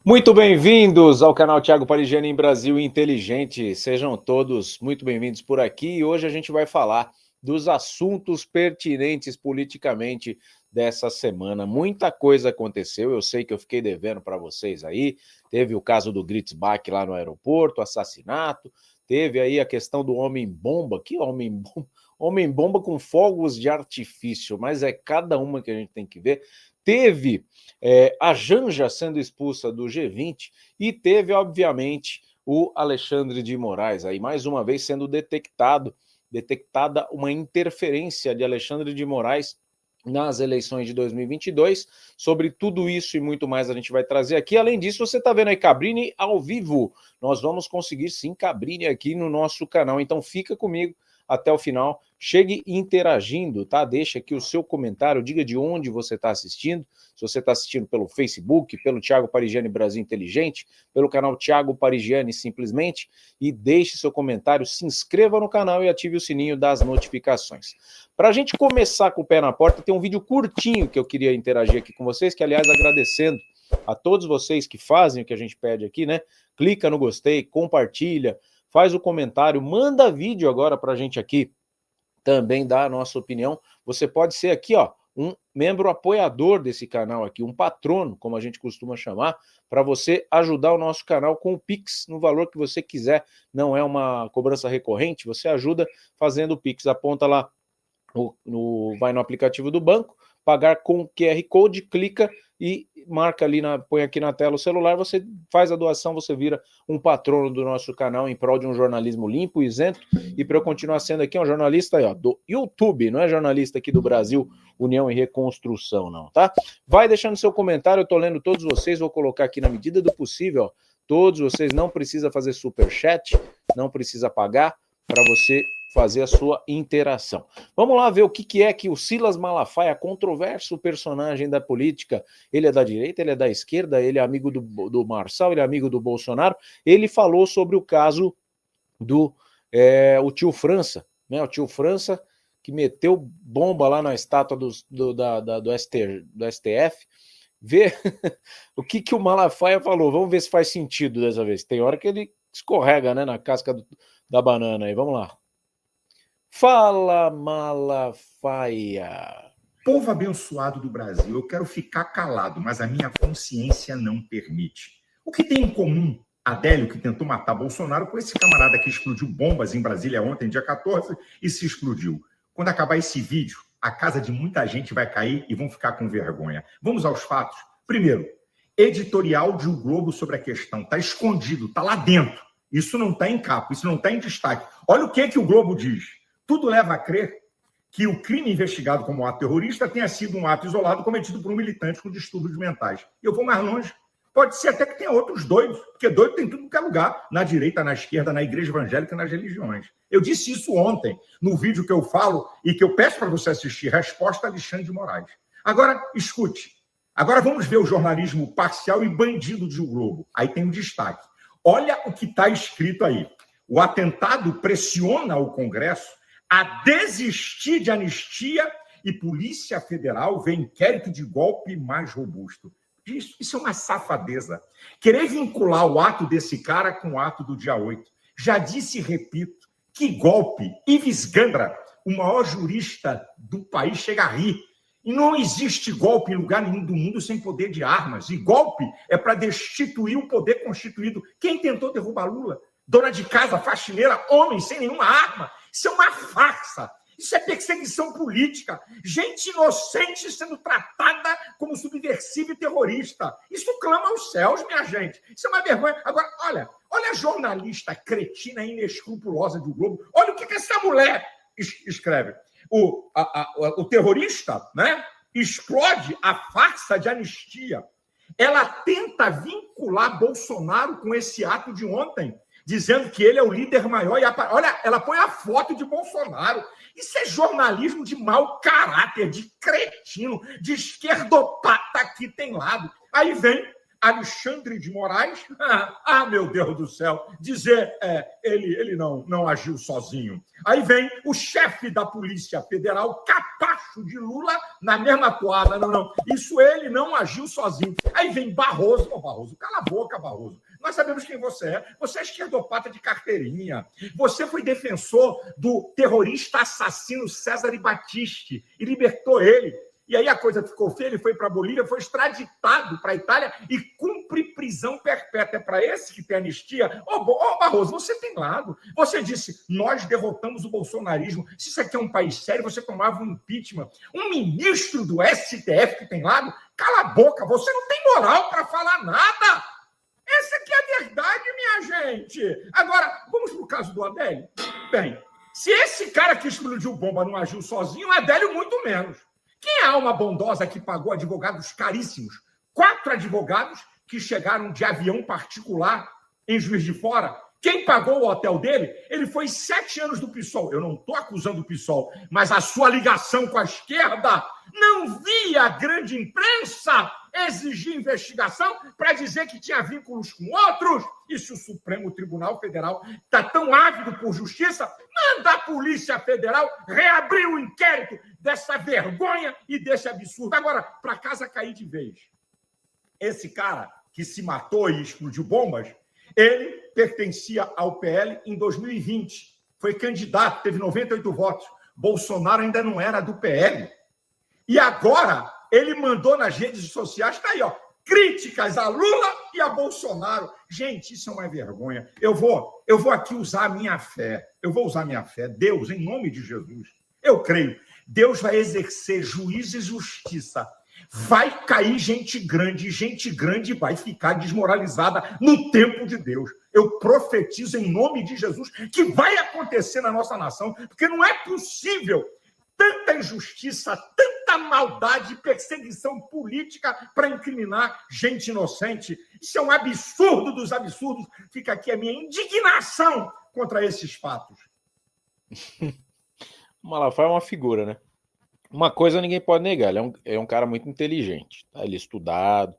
Muito bem-vindos ao canal Thiago Parigiani em Brasil Inteligente. Sejam todos muito bem-vindos por aqui. E hoje a gente vai falar dos assuntos pertinentes politicamente dessa semana. Muita coisa aconteceu, eu sei que eu fiquei devendo para vocês aí. Teve o caso do Gritzbach lá no aeroporto, assassinato. Teve aí a questão do homem-bomba. Que homem-bomba? Homem-bomba com fogos de artifício, mas é cada uma que a gente tem que ver. Teve a Janja sendo expulsa do G20 e teve, obviamente, o Alexandre de Moraes, aí mais uma vez sendo detectada uma interferência de Alexandre de Moraes nas eleições de 2022. Sobre tudo isso e muito mais a gente vai trazer aqui. Além disso, você está vendo aí Cabrini ao vivo. Nós vamos conseguir sim Cabrini aqui no nosso canal, então fica comigo até o final, chegue interagindo, tá? Deixa aqui o seu comentário, diga de onde você está assistindo, se você está assistindo pelo Facebook, pelo Thiago Parigiani Brasil Inteligente, pelo canal Thiago Parigiani simplesmente, e deixe seu comentário, se inscreva no canal e ative o sininho das notificações. Para a gente começar com o pé na porta, tem um vídeo curtinho que eu queria interagir aqui com vocês, que aliás agradecendo a todos vocês que fazem o que a gente pede aqui, né? Clica no gostei, compartilha, faz o comentário, manda vídeo agora para a gente aqui também dar a nossa opinião. Você pode ser aqui, ó, um membro apoiador desse canal aqui, um patrono, como a gente costuma chamar, para você ajudar o nosso canal com o Pix, no valor que você quiser. Não é uma cobrança recorrente, você ajuda fazendo o Pix. Aponta lá, vai no aplicativo do banco, pagar com QR Code, clica e marca ali, põe aqui na tela o celular, você faz a doação, você vira um patrono do nosso canal em prol de um jornalismo limpo, isento, e para eu continuar sendo aqui um jornalista aí, ó, do YouTube, não é jornalista aqui do Brasil, União e Reconstrução, não, tá? Vai deixando seu comentário, eu tô lendo todos vocês, vou colocar aqui na medida do possível, ó, todos vocês, não precisa fazer superchat, não precisa pagar, para você fazer a sua interação. Vamos lá ver o que é que o Silas Malafaia, controverso personagem da política, ele é da direita, ele é da esquerda, ele é amigo do Marçal, ele é amigo do Bolsonaro, ele falou sobre o caso do o tio França, né? O tio França que meteu bomba lá na estátua do STF. Vê o que o Malafaia falou, vamos ver se faz sentido dessa vez. Tem hora que ele escorrega, né, na casca da banana aí, vamos lá. Fala, Malafaia. Povo abençoado do Brasil, eu quero ficar calado, mas a minha consciência não permite. O que tem em comum Adélio, que tentou matar Bolsonaro, com esse camarada que explodiu bombas em Brasília ontem, dia 14, e se explodiu? Quando acabar esse vídeo, a casa de muita gente vai cair e vão ficar com vergonha. Vamos aos fatos. Primeiro, editorial de O Globo sobre a questão. Está escondido, está lá dentro. Isso não está em capa, isso não está em destaque. Olha o que o Globo diz. Tudo leva a crer que o crime investigado como ato terrorista tenha sido um ato isolado cometido por um militante com distúrbios mentais. Eu vou mais longe. Pode ser até que tenha outros doidos, porque doido tem tudo que é lugar, na direita, na esquerda, na igreja evangélica, nas religiões. Eu disse isso ontem, no vídeo que eu falo e que eu peço para você assistir, Resposta a Alexandre de Moraes. Agora, escute. Agora vamos ver o jornalismo parcial e bandido de O Globo. Aí tem um destaque. Olha o que está escrito aí. O atentado pressiona o Congresso a desistir de anistia e Polícia Federal vê inquérito de golpe mais robusto. Isso é uma safadeza. Querer vincular o ato desse cara com o ato do dia 8. Já disse e repito, que golpe. Ives Gandra, o maior jurista do país, chega a rir. E não existe golpe em lugar nenhum do mundo sem poder de armas. E golpe é para destituir o poder constituído. Quem tentou derrubar Lula? Dona de casa, faxineira, homem sem nenhuma arma. Isso é uma farsa. Isso é perseguição política. Gente inocente sendo tratada como subversiva e terrorista. Isso clama aos céus, minha gente. Isso é uma vergonha. Agora, olha a jornalista cretina e inescrupulosa do Globo. Olha o que essa mulher escreve. O terrorista, né, explode a farsa de anistia. Ela tenta vincular Bolsonaro com esse ato de ontem, dizendo que ele é o líder maior. E olha, ela põe a foto de Bolsonaro. Isso é jornalismo de mau caráter, de cretino, de esquerdopata que tem lado. Aí vem Alexandre de Moraes, meu Deus do céu, dizer ele não agiu sozinho. Aí vem o chefe da Polícia Federal, capacho de Lula, na mesma toada. Não, isso ele não agiu sozinho. Aí vem Barroso, Barroso, cala a boca, Barroso. Nós sabemos quem você é esquerdopata de carteirinha, você foi defensor do terrorista assassino César Battisti e libertou ele. E aí a coisa ficou feia, ele foi para a Bolívia, foi extraditado para a Itália e cumpre prisão perpétua. É para esse que tem anistia? Barroso, você tem lado. Você disse, nós derrotamos o bolsonarismo. Se isso aqui é um país sério, você tomava um impeachment. Um ministro do STF que tem lado? Cala a boca, você não tem moral para falar nada. Essa aqui é a verdade, minha gente. Agora, vamos para o caso do Adélio? Bem, se esse cara que explodiu bomba não agiu sozinho, o Adélio muito menos. Quem é a alma bondosa que pagou advogados caríssimos? 4 advogados que chegaram de avião particular em Juiz de Fora. Quem pagou o hotel dele? Ele foi 7 anos do PSOL. Eu não estou acusando o PSOL, mas a sua ligação com a esquerda não via a grande imprensa exigir investigação para dizer que tinha vínculos com outros. E se o Supremo Tribunal Federal está tão ávido por justiça, manda a Polícia Federal reabrir o inquérito dessa vergonha e desse absurdo. Agora, para casa cair de vez. Esse cara que se matou e explodiu bombas, ele pertencia ao PL em 2020. Foi candidato, teve 98 votos. Bolsonaro ainda não era do PL. E agora ele mandou nas redes sociais, está aí, ó, críticas a Lula e a Bolsonaro. Gente, isso é uma vergonha. Eu vou aqui usar a minha fé. Eu vou usar a minha fé. Deus, em nome de Jesus, eu creio. Deus vai exercer juízo e justiça. Vai cair gente grande vai ficar desmoralizada no tempo de Deus. Eu profetizo em nome de Jesus que vai acontecer na nossa nação, porque não é possível tanta injustiça, tanta maldade, perseguição política para incriminar gente inocente. Isso é um absurdo dos absurdos. Fica aqui a minha indignação contra esses fatos. O Malafaia é uma figura, né? Uma coisa ninguém pode negar, ele é um cara muito inteligente, tá? Ele é estudado,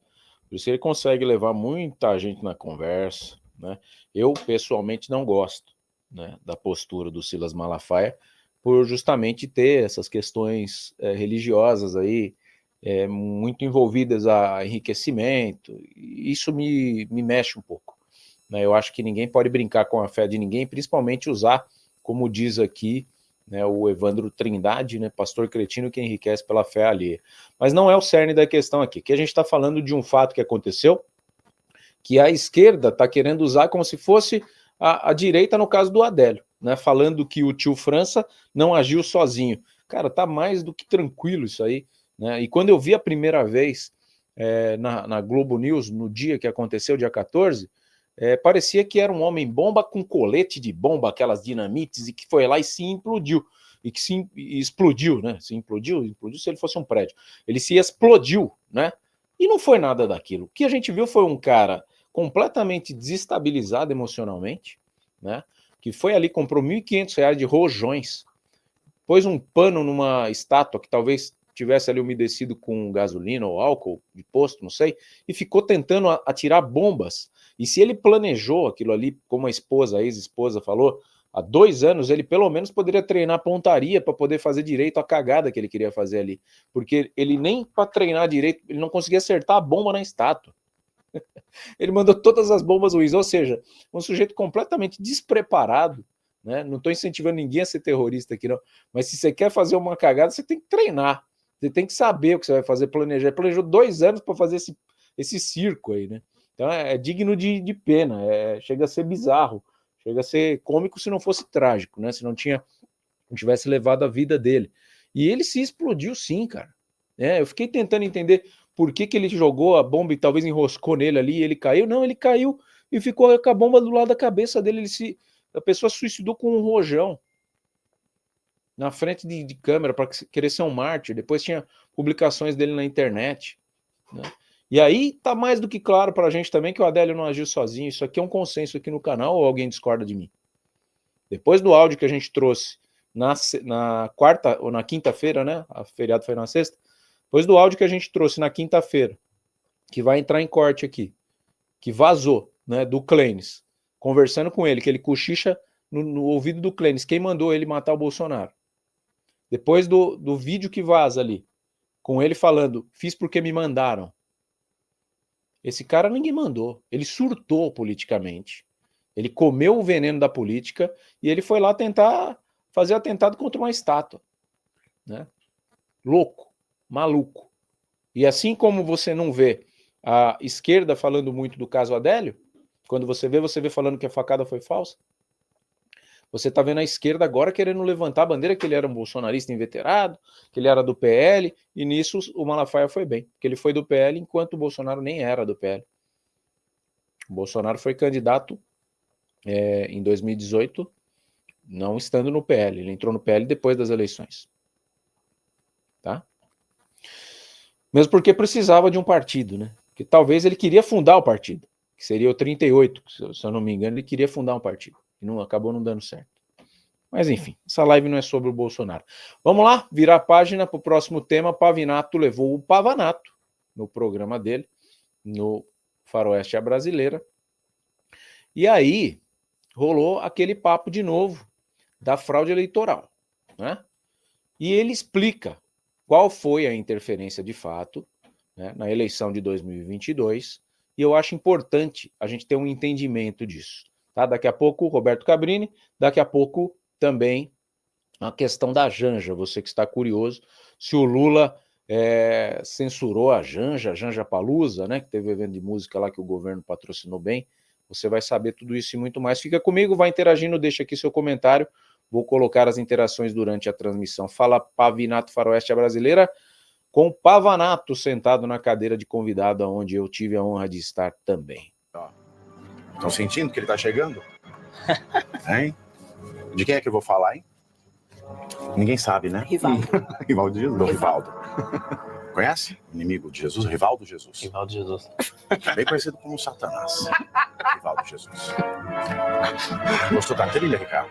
por isso ele consegue levar muita gente na conversa, né? Eu, pessoalmente, não gosto, né, da postura do Silas Malafaia, por justamente ter essas questões religiosas aí, muito envolvidas a enriquecimento, e isso me mexe um pouco, né? Eu acho que ninguém pode brincar com a fé de ninguém, principalmente usar, como diz aqui, né, o Evandro Trindade, né, pastor cretino que enriquece pela fé alheia. Mas não é o cerne da questão aqui, que a gente está falando de um fato que aconteceu, que a esquerda está querendo usar como se fosse a direita no caso do Adélio, né, falando que o tio França não agiu sozinho. Cara, tá mais do que tranquilo isso aí, né? E quando eu vi a primeira vez na Globo News, no dia que aconteceu, dia 14, parecia que era um homem-bomba com colete de bomba, aquelas dinamites, e que foi lá e se implodiu. E que se explodiu, né? Se implodiu se ele fosse um prédio. Ele se explodiu, né? E não foi nada daquilo. O que a gente viu foi um cara completamente desestabilizado emocionalmente, né? Que foi ali, comprou R$1.500 de rojões, pôs um pano numa estátua que talvez tivesse ali umedecido com gasolina ou álcool de posto, não sei, e ficou tentando atirar bombas. E se ele planejou aquilo ali, como a ex-esposa falou, há 2 anos ele pelo menos poderia treinar pontaria para poder fazer direito a cagada que ele queria fazer ali. Porque ele nem para treinar direito, ele não conseguia acertar a bomba na estátua. Ele mandou todas as bombas ruins, ou seja, um sujeito completamente despreparado, né? Não estou incentivando ninguém a ser terrorista aqui, não. Mas se você quer fazer uma cagada, você tem que treinar. Você tem que saber o que você vai fazer, planejar. Ele planejou 2 anos para fazer esse circo aí, né? Então é digno de pena, chega a ser bizarro, chega a ser cômico se não fosse trágico, né? Se não tivesse levado a vida dele. E ele se explodiu sim, cara. Eu fiquei tentando entender por que ele jogou a bomba e talvez enroscou nele ali e ele caiu. Não, ele caiu e ficou com a bomba do lado da cabeça dele. A pessoa suicidou com um rojão na frente de câmera para querer ser um mártir. Depois tinha publicações dele na internet, né? E aí tá mais do que claro para a gente também que o Adélio não agiu sozinho. Isso aqui é um consenso aqui no canal ou alguém discorda de mim? Depois do áudio que a gente trouxe na quarta ou na quinta-feira, né? A feriado foi na sexta. Depois do áudio que a gente trouxe na quinta-feira, que vai entrar em corte aqui, que vazou, né, do Clênis, conversando com ele, que ele cochicha no ouvido do Clênis, quem mandou ele matar o Bolsonaro. Depois do vídeo que vaza ali, com ele falando, fiz porque me mandaram. Esse cara ninguém mandou, ele surtou politicamente. Ele comeu o veneno da política e ele foi lá tentar fazer atentado contra uma estátua. Né? Louco, maluco. E assim como você não vê a esquerda falando muito do caso Adélio, quando você vê falando que a facada foi falsa, você está vendo a esquerda agora querendo levantar a bandeira que ele era um bolsonarista inveterado, que ele era do PL, e nisso o Malafaia foi bem, porque ele foi do PL enquanto o Bolsonaro nem era do PL. O Bolsonaro foi candidato em 2018, não estando no PL, ele entrou no PL depois das eleições. Tá? Mesmo porque precisava de um partido, né? Porque talvez ele queria fundar o partido, que seria o 38, se eu não me engano, ele queria fundar um partido, e acabou não dando certo. Mas enfim, essa live não é sobre o Bolsonaro. Vamos lá, virar a página para o próximo tema. Pavinato levou o Pavanato no programa dele, no Faroeste à Brasileira, e aí rolou aquele papo de novo da fraude eleitoral, né? E ele explica qual foi a interferência de fato, né, na eleição de 2022, e eu acho importante a gente ter um entendimento disso. Tá? Daqui a pouco o Roberto Cabrini, daqui a pouco também a questão da Janja, você que está curioso, se o Lula censurou a Janja Palusa, né, que teve evento de música lá que o governo patrocinou bem, você vai saber tudo isso e muito mais. Fica comigo, vai interagindo, deixa aqui seu comentário. Vou colocar as interações durante a transmissão. Fala Pavinato Faroeste à Brasileira, com o Pavanato sentado na cadeira de convidado, onde eu tive a honra de estar também. Estão sentindo que ele está chegando? Hein? De quem é que eu vou falar, hein? Ninguém sabe, né? Rivaldo. Rivaldo de Jesus. Rivaldo. Conhece? Inimigo de Jesus? Rivaldo Jesus. Rivaldo Jesus. Bem conhecido como Satanás. Rivaldo Jesus. Gostou da trilha, Ricardo?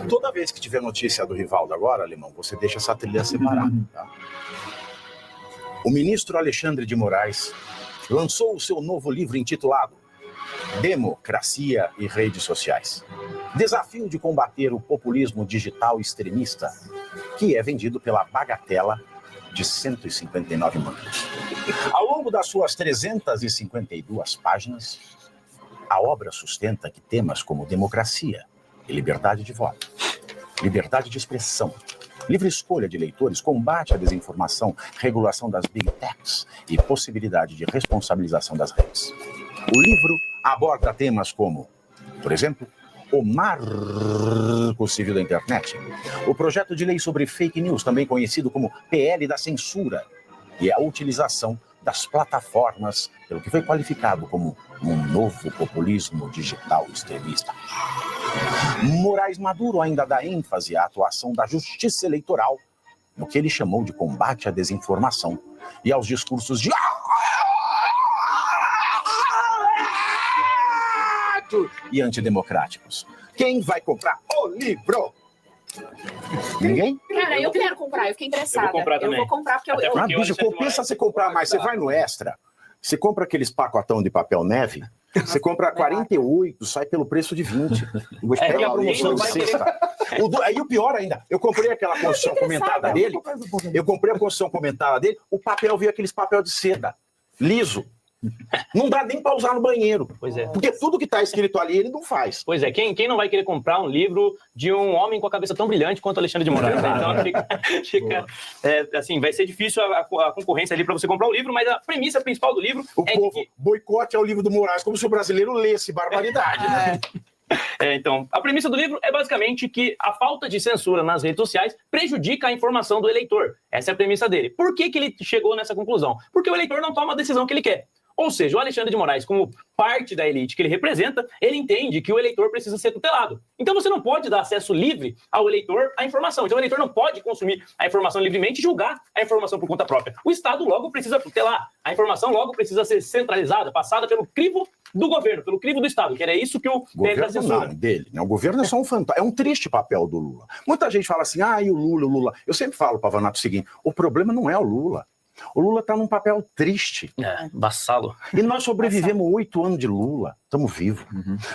Toda vez que tiver notícia do Rivaldo agora, Alemão, você deixa essa trilha separada, tá? O ministro Alexandre de Moraes lançou o seu novo livro intitulado Democracia e Redes Sociais. Desafio de combater o populismo digital extremista, que é vendido pela bagatela de 159 mangos. Ao longo das suas 352 páginas, a obra sustenta que temas como democracia e liberdade de voto, liberdade de expressão, livre escolha de leitores, combate à desinformação, regulação das big techs e possibilidade de responsabilização das redes. O livro aborda temas como, por exemplo, o marco civil da internet, o projeto de lei sobre fake news, também conhecido como PL da censura, e a utilização das plataformas, pelo que foi qualificado como um novo populismo digital extremista. Moraes Maduro ainda dá ênfase à atuação da justiça eleitoral, no que ele chamou de combate à desinformação e aos discursos de e antidemocráticos. Quem vai comprar o livro? Ninguém? Cara, eu quero comprar, eu fiquei interessada. Eu vou comprar também. Eu vou comprar porque eu... Bicho, compensa você comprar mais. Você vai no Extra, você compra aqueles pacotão de papel neve, você compra 48, sai pelo preço de 20. Vou esperar a promoção de sexta. E o pior ainda, eu comprei aquela construção comentada dele, o papel veio aqueles papel de seda, liso. Não dá nem para usar no banheiro. Pois é. Porque tudo que está escrito ali, ele não faz. Pois é, quem não vai querer comprar um livro de um homem com a cabeça tão brilhante quanto Alexandre de Moraes? Então fica assim, vai ser difícil a concorrência ali para você comprar o livro, mas a premissa principal do livro o povo boicote ao livro do Moraes, como se o brasileiro lesse barbaridade, né? Então, a premissa do livro é basicamente que a falta de censura nas redes sociais prejudica a informação do eleitor. Essa é a premissa dele. Por que ele chegou nessa conclusão? Porque o eleitor não toma a decisão que ele quer. Ou seja, o Alexandre de Moraes, como parte da elite que ele representa, ele entende que o eleitor precisa ser tutelado. Então você não pode dar acesso livre ao eleitor à informação. Então o eleitor não pode consumir a informação livremente e julgar a informação por conta própria. O Estado logo precisa tutelar. A informação logo precisa ser centralizada, passada pelo crivo do governo, pelo crivo do Estado, que era isso que o governo não, dele. Né? O governo é só um fantasma. É um triste papel do Lula. Muita gente fala assim, e o Lula. Eu sempre falo, Pavanato, o seguinte, o problema não é o Lula. O Lula está num papel triste. Vassalo. E nós sobrevivemos 8 anos de Lula, estamos vivos.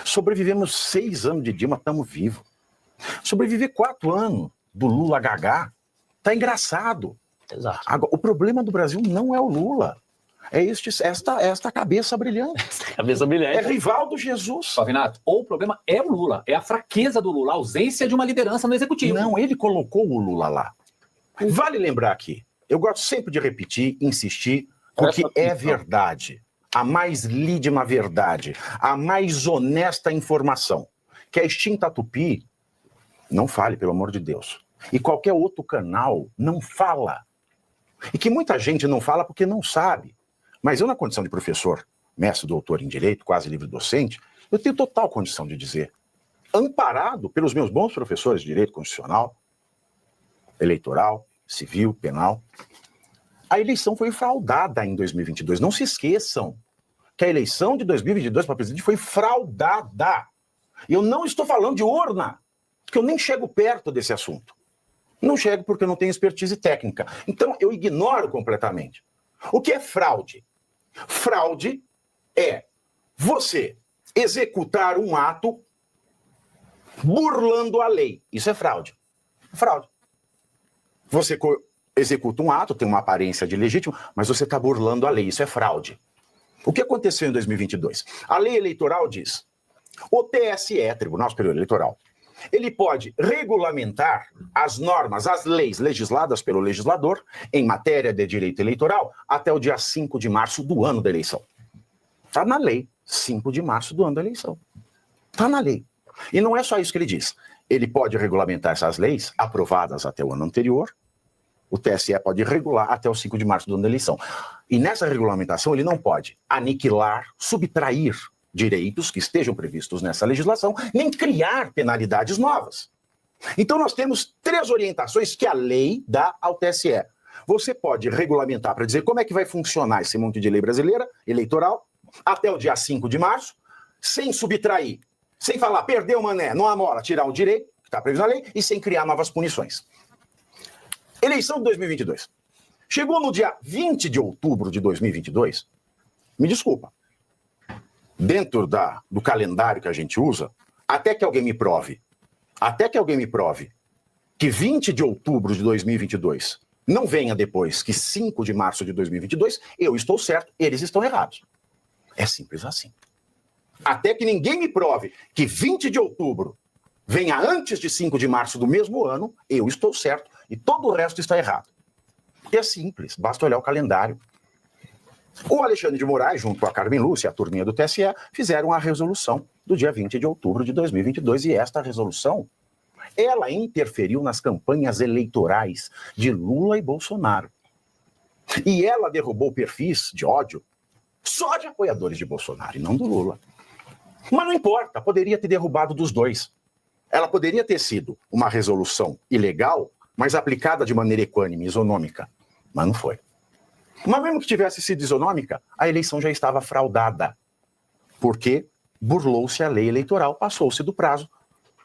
Sobrevivemos 6 anos de Dilma, estamos vivos. Sobreviver 4 anos do Lula Gagá, tá engraçado. Exato. Agora, o problema do Brasil não é o Lula. É esta cabeça brilhante. Cabeça brilhante. É rival do Jesus. Pavinato, ou o problema é o Lula, é a fraqueza do Lula, a ausência de uma liderança no executivo. Não, ele colocou o Lula lá. Vale lembrar aqui, eu gosto sempre de repetir, insistir, porque é verdade. A mais lídima verdade, a mais honesta informação. Que a extinta Tupi não fale, pelo amor de Deus. E qualquer outro canal não fala. E que muita gente não fala porque não sabe. Mas eu, na condição de professor, mestre, doutor em Direito, quase livre docente, eu tenho total condição de dizer, amparado pelos meus bons professores de Direito Constitucional, Eleitoral, Civil, Penal, a eleição foi fraudada em 2022. Não se esqueçam que a eleição de 2022 para presidente foi fraudada. E eu não estou falando de urna, porque eu nem chego perto desse assunto. Não chego porque eu não tenho expertise técnica. Então, eu ignoro completamente. O que é fraude? Fraude é você executar um ato burlando a lei. Isso é fraude. Fraude. Você executa um ato, tem uma aparência de legítimo, mas você está burlando a lei. Isso é fraude. O que aconteceu em 2022? A lei eleitoral diz, o TSE, Tribunal Superior Eleitoral, ele pode regulamentar as normas, as leis legisladas pelo legislador em matéria de direito eleitoral até o dia 5 de março do ano da eleição. Está na lei, 5 de março do ano da eleição. Está na lei. E não é só isso que ele diz. Ele pode regulamentar essas leis aprovadas até o ano anterior, o TSE pode regular até o 5 de março do ano da eleição. E nessa regulamentação ele não pode aniquilar, subtrair direitos que estejam previstos nessa legislação, nem criar penalidades novas. Então nós temos 3 orientações que a lei dá ao TSE. Você pode regulamentar para dizer como é que vai funcionar esse monte de lei brasileira, eleitoral, até o dia 5 de março, sem subtrair, sem falar, perdeu, mané, não amora, tirar o direito, que está previsto na lei, e sem criar novas punições. Eleição de 2022. Chegou no dia 20 de outubro de 2022, me desculpa, dentro do calendário que a gente usa, até que alguém me prove que 20 de outubro de 2022 não venha depois que 5 de março de 2022, eu estou certo, eles estão errados. É simples assim. Até que ninguém me prove que 20 de outubro venha antes de 5 de março do mesmo ano, eu estou certo e todo o resto está errado. É simples, basta olhar o calendário. O Alexandre de Moraes, junto com a Carmen Lúcia, a turminha do TSE, fizeram a resolução do dia 20 de outubro de 2022. E esta resolução, ela interferiu nas campanhas eleitorais de Lula e Bolsonaro. E ela derrubou perfis de ódio só de apoiadores de Bolsonaro e não do Lula. Mas não importa, poderia ter derrubado dos dois. Ela poderia ter sido uma resolução ilegal, mas aplicada de maneira equânime, isonômica. Mas não foi. Mas mesmo que tivesse sido isonômica, a eleição já estava fraudada. Porque burlou-se a lei eleitoral, passou-se do prazo.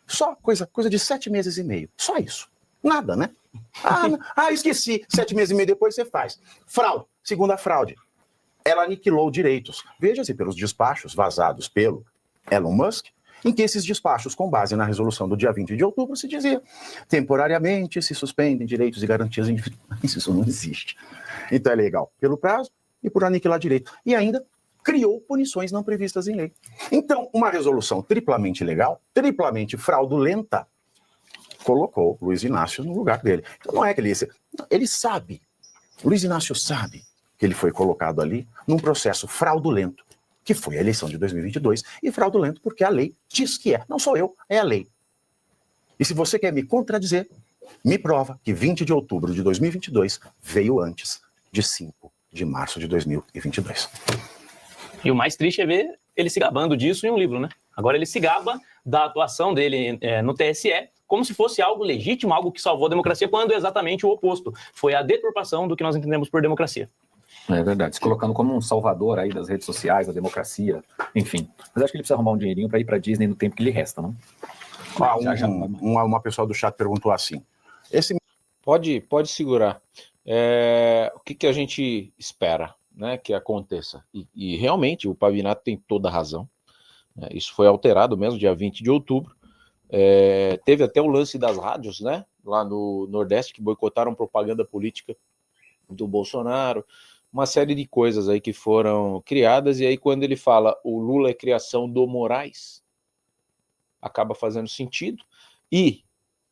Só coisa de 7 meses e meio. Só isso. Nada, né? Esqueci. 7 meses e meio depois você faz. Fraude. Segunda fraude. Ela aniquilou direitos. Veja-se pelos despachos vazados pelo Elon Musk, em que esses despachos, com base na resolução do dia 20 de outubro, se dizia temporariamente se suspendem direitos e garantias individuais. Isso não existe. Então é legal pelo prazo e por aniquilar direito. E ainda criou punições não previstas em lei. Então, uma resolução triplamente ilegal, triplamente fraudulenta, colocou Luiz Inácio no lugar dele. Então não é que ele sabe, Luiz Inácio sabe que ele foi colocado ali num processo fraudulento, que foi a eleição de 2022, e fraudulento porque a lei diz que é. Não sou eu, é a lei. E se você quer me contradizer, me prova que 20 de outubro de 2022 veio antes de 5 de março de 2022. E o mais triste é ver ele se gabando disso em um livro, né? Agora ele se gaba da atuação dele no TSE como se fosse algo legítimo, algo que salvou a democracia, quando é exatamente o oposto. Foi a deturpação do que nós entendemos por democracia. É verdade, se colocando como um salvador aí das redes sociais, da democracia, enfim. Mas acho que ele precisa arrumar um dinheirinho para ir para Disney no tempo que lhe resta, não? Uma pessoa do chat perguntou assim. Pode segurar. O que a gente espera, né, que aconteça? E realmente o Pavinato tem toda a razão, né? Isso foi alterado mesmo, dia 20 de outubro. Teve até o lance das rádios, né, lá no Nordeste, que boicotaram propaganda política do Bolsonaro, uma série de coisas aí que foram criadas, e aí quando ele fala o Lula é criação do Moraes, acaba fazendo sentido, e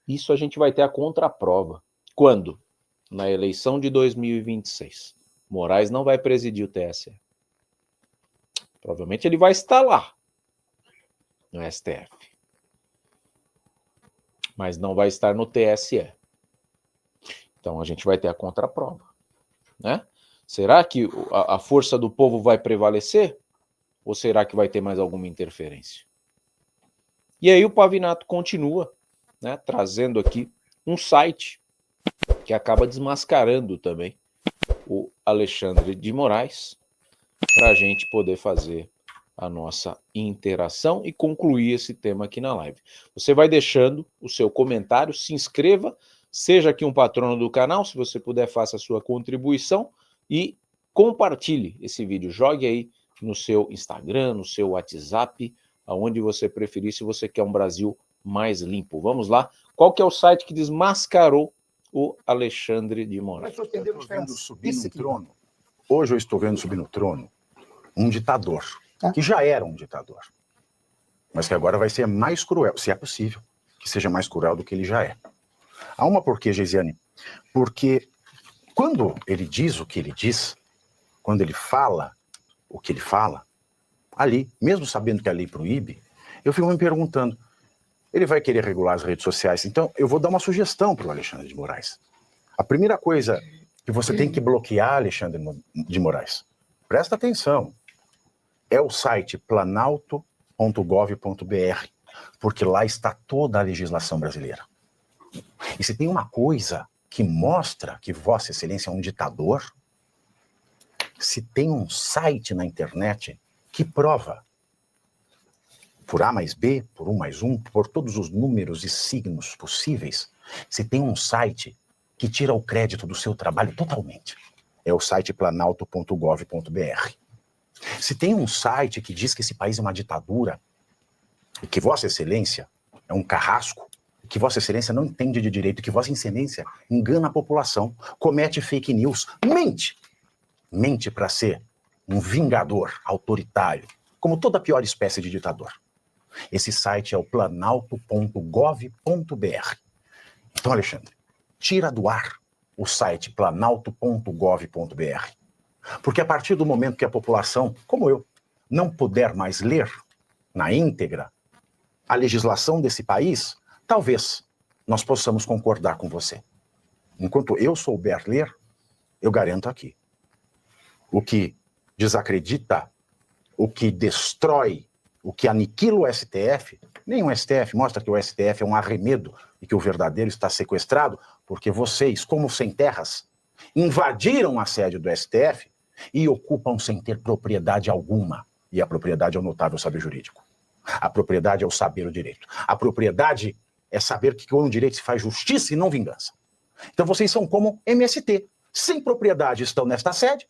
isso a gente vai ter a contraprova. Quando? Na eleição de 2026. Moraes não vai presidir o TSE. Provavelmente ele vai estar lá, no STF. Mas não vai estar no TSE. Então a gente vai ter a contraprova, né? Será que a força do povo vai prevalecer? Ou será que vai ter mais alguma interferência? E aí o Pavinato continua, né, trazendo aqui um site que acaba desmascarando também o Alexandre de Moraes, para a gente poder fazer a nossa interação e concluir esse tema aqui na live. Você vai deixando o seu comentário, se inscreva, seja aqui um patrono do canal, se você puder, faça a sua contribuição e compartilhe esse vídeo. Jogue aí no seu Instagram, no seu WhatsApp, aonde você preferir, se você quer um Brasil mais limpo. Vamos lá. Qual que é o site que desmascarou o Alexandre de Moraes? Hoje eu estou vendo subir no trono um ditador, que já era um ditador, mas que agora vai ser mais cruel, se é possível que seja mais cruel do que ele já é. Há uma porquê, Geisiane, porque quando ele diz o que ele diz, quando ele fala o que ele fala, ali, mesmo sabendo que a lei proíbe, eu fico me perguntando, ele vai querer regular as redes sociais? Então, eu vou dar uma sugestão para o Alexandre de Moraes. A primeira coisa que você tem que bloquear, Alexandre de Moraes, presta atenção, é o site planalto.gov.br, porque lá está toda a legislação brasileira. E se tem uma coisa que mostra que Vossa Excelência é um ditador, se tem um site na internet que prova, por A mais B, por 1 mais 1, por todos os números e signos possíveis, se tem um site que tira o crédito do seu trabalho totalmente, é o site planalto.gov.br. Se tem um site que diz que esse país é uma ditadura, e que Vossa Excelência é um carrasco, que Vossa Excelência não entende de direito, que Vossa Excelência engana a população, comete fake news, mente! Mente para ser um vingador autoritário, como toda a pior espécie de ditador. Esse site é o planalto.gov.br. Então, Alexandre, tira do ar o site planalto.gov.br. Porque a partir do momento que a população, como eu, não puder mais ler na íntegra a legislação desse país, talvez nós possamos concordar com você. Enquanto eu souber ler, eu garanto aqui. O que desacredita, o que destrói, o que aniquila o STF, nem o STF, mostra que o STF é um arremedo e que o verdadeiro está sequestrado, porque vocês, como sem terras, invadiram a sede do STF e ocupam sem ter propriedade alguma. E a propriedade é o notável saber jurídico. A propriedade é o saber o direito. A propriedade é saber que com o direito se faz justiça e não vingança. Então vocês são como MST. Sem propriedade estão nesta sede.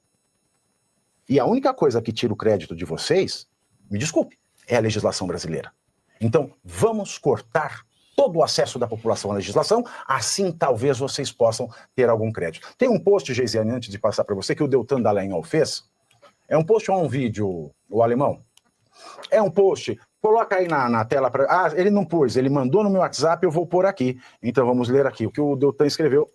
E a única coisa que tira o crédito de vocês, me desculpe, é a legislação brasileira. Então, vamos cortar todo o acesso da população à legislação, assim talvez vocês possam ter algum crédito. Tem um post, Geisiane, antes de passar para você, que o Deltan Dallagnol fez. É um post ou um vídeo, o alemão? É um post. Coloca aí na tela. Ele não pôs, ele mandou no meu WhatsApp, eu vou pôr aqui. Então, vamos ler aqui. O que o Deltan escreveu.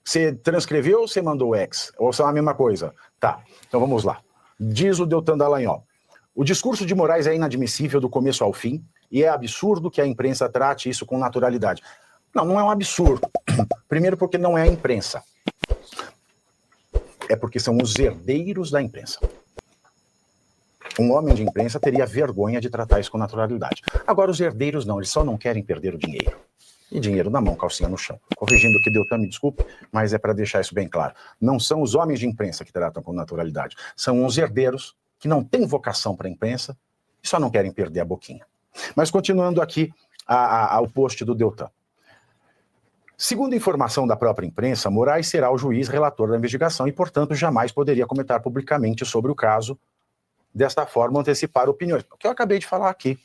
Você transcreveu ou você mandou X? Ou são a mesma coisa? Tá, então vamos lá. Diz o Deltan Dallagnol. O discurso de Moraes é inadmissível do começo ao fim e é absurdo que a imprensa trate isso com naturalidade. Não, não é um absurdo. Primeiro porque não é a imprensa. É porque são os herdeiros da imprensa. Um homem de imprensa teria vergonha de tratar isso com naturalidade. Agora os herdeiros não, eles só não querem perder o dinheiro. E dinheiro na mão, calcinha no chão. Corrigindo o que Deltan, me desculpe, mas é para deixar isso bem claro. Não são os homens de imprensa que tratam com naturalidade. São os herdeiros que não têm vocação para a imprensa e só não querem perder a boquinha. Mas continuando aqui ao post do Deltan. Segundo informação da própria imprensa, Moraes será o juiz relator da investigação e, portanto, jamais poderia comentar publicamente sobre o caso, desta forma antecipar opiniões. O que eu acabei de falar aqui.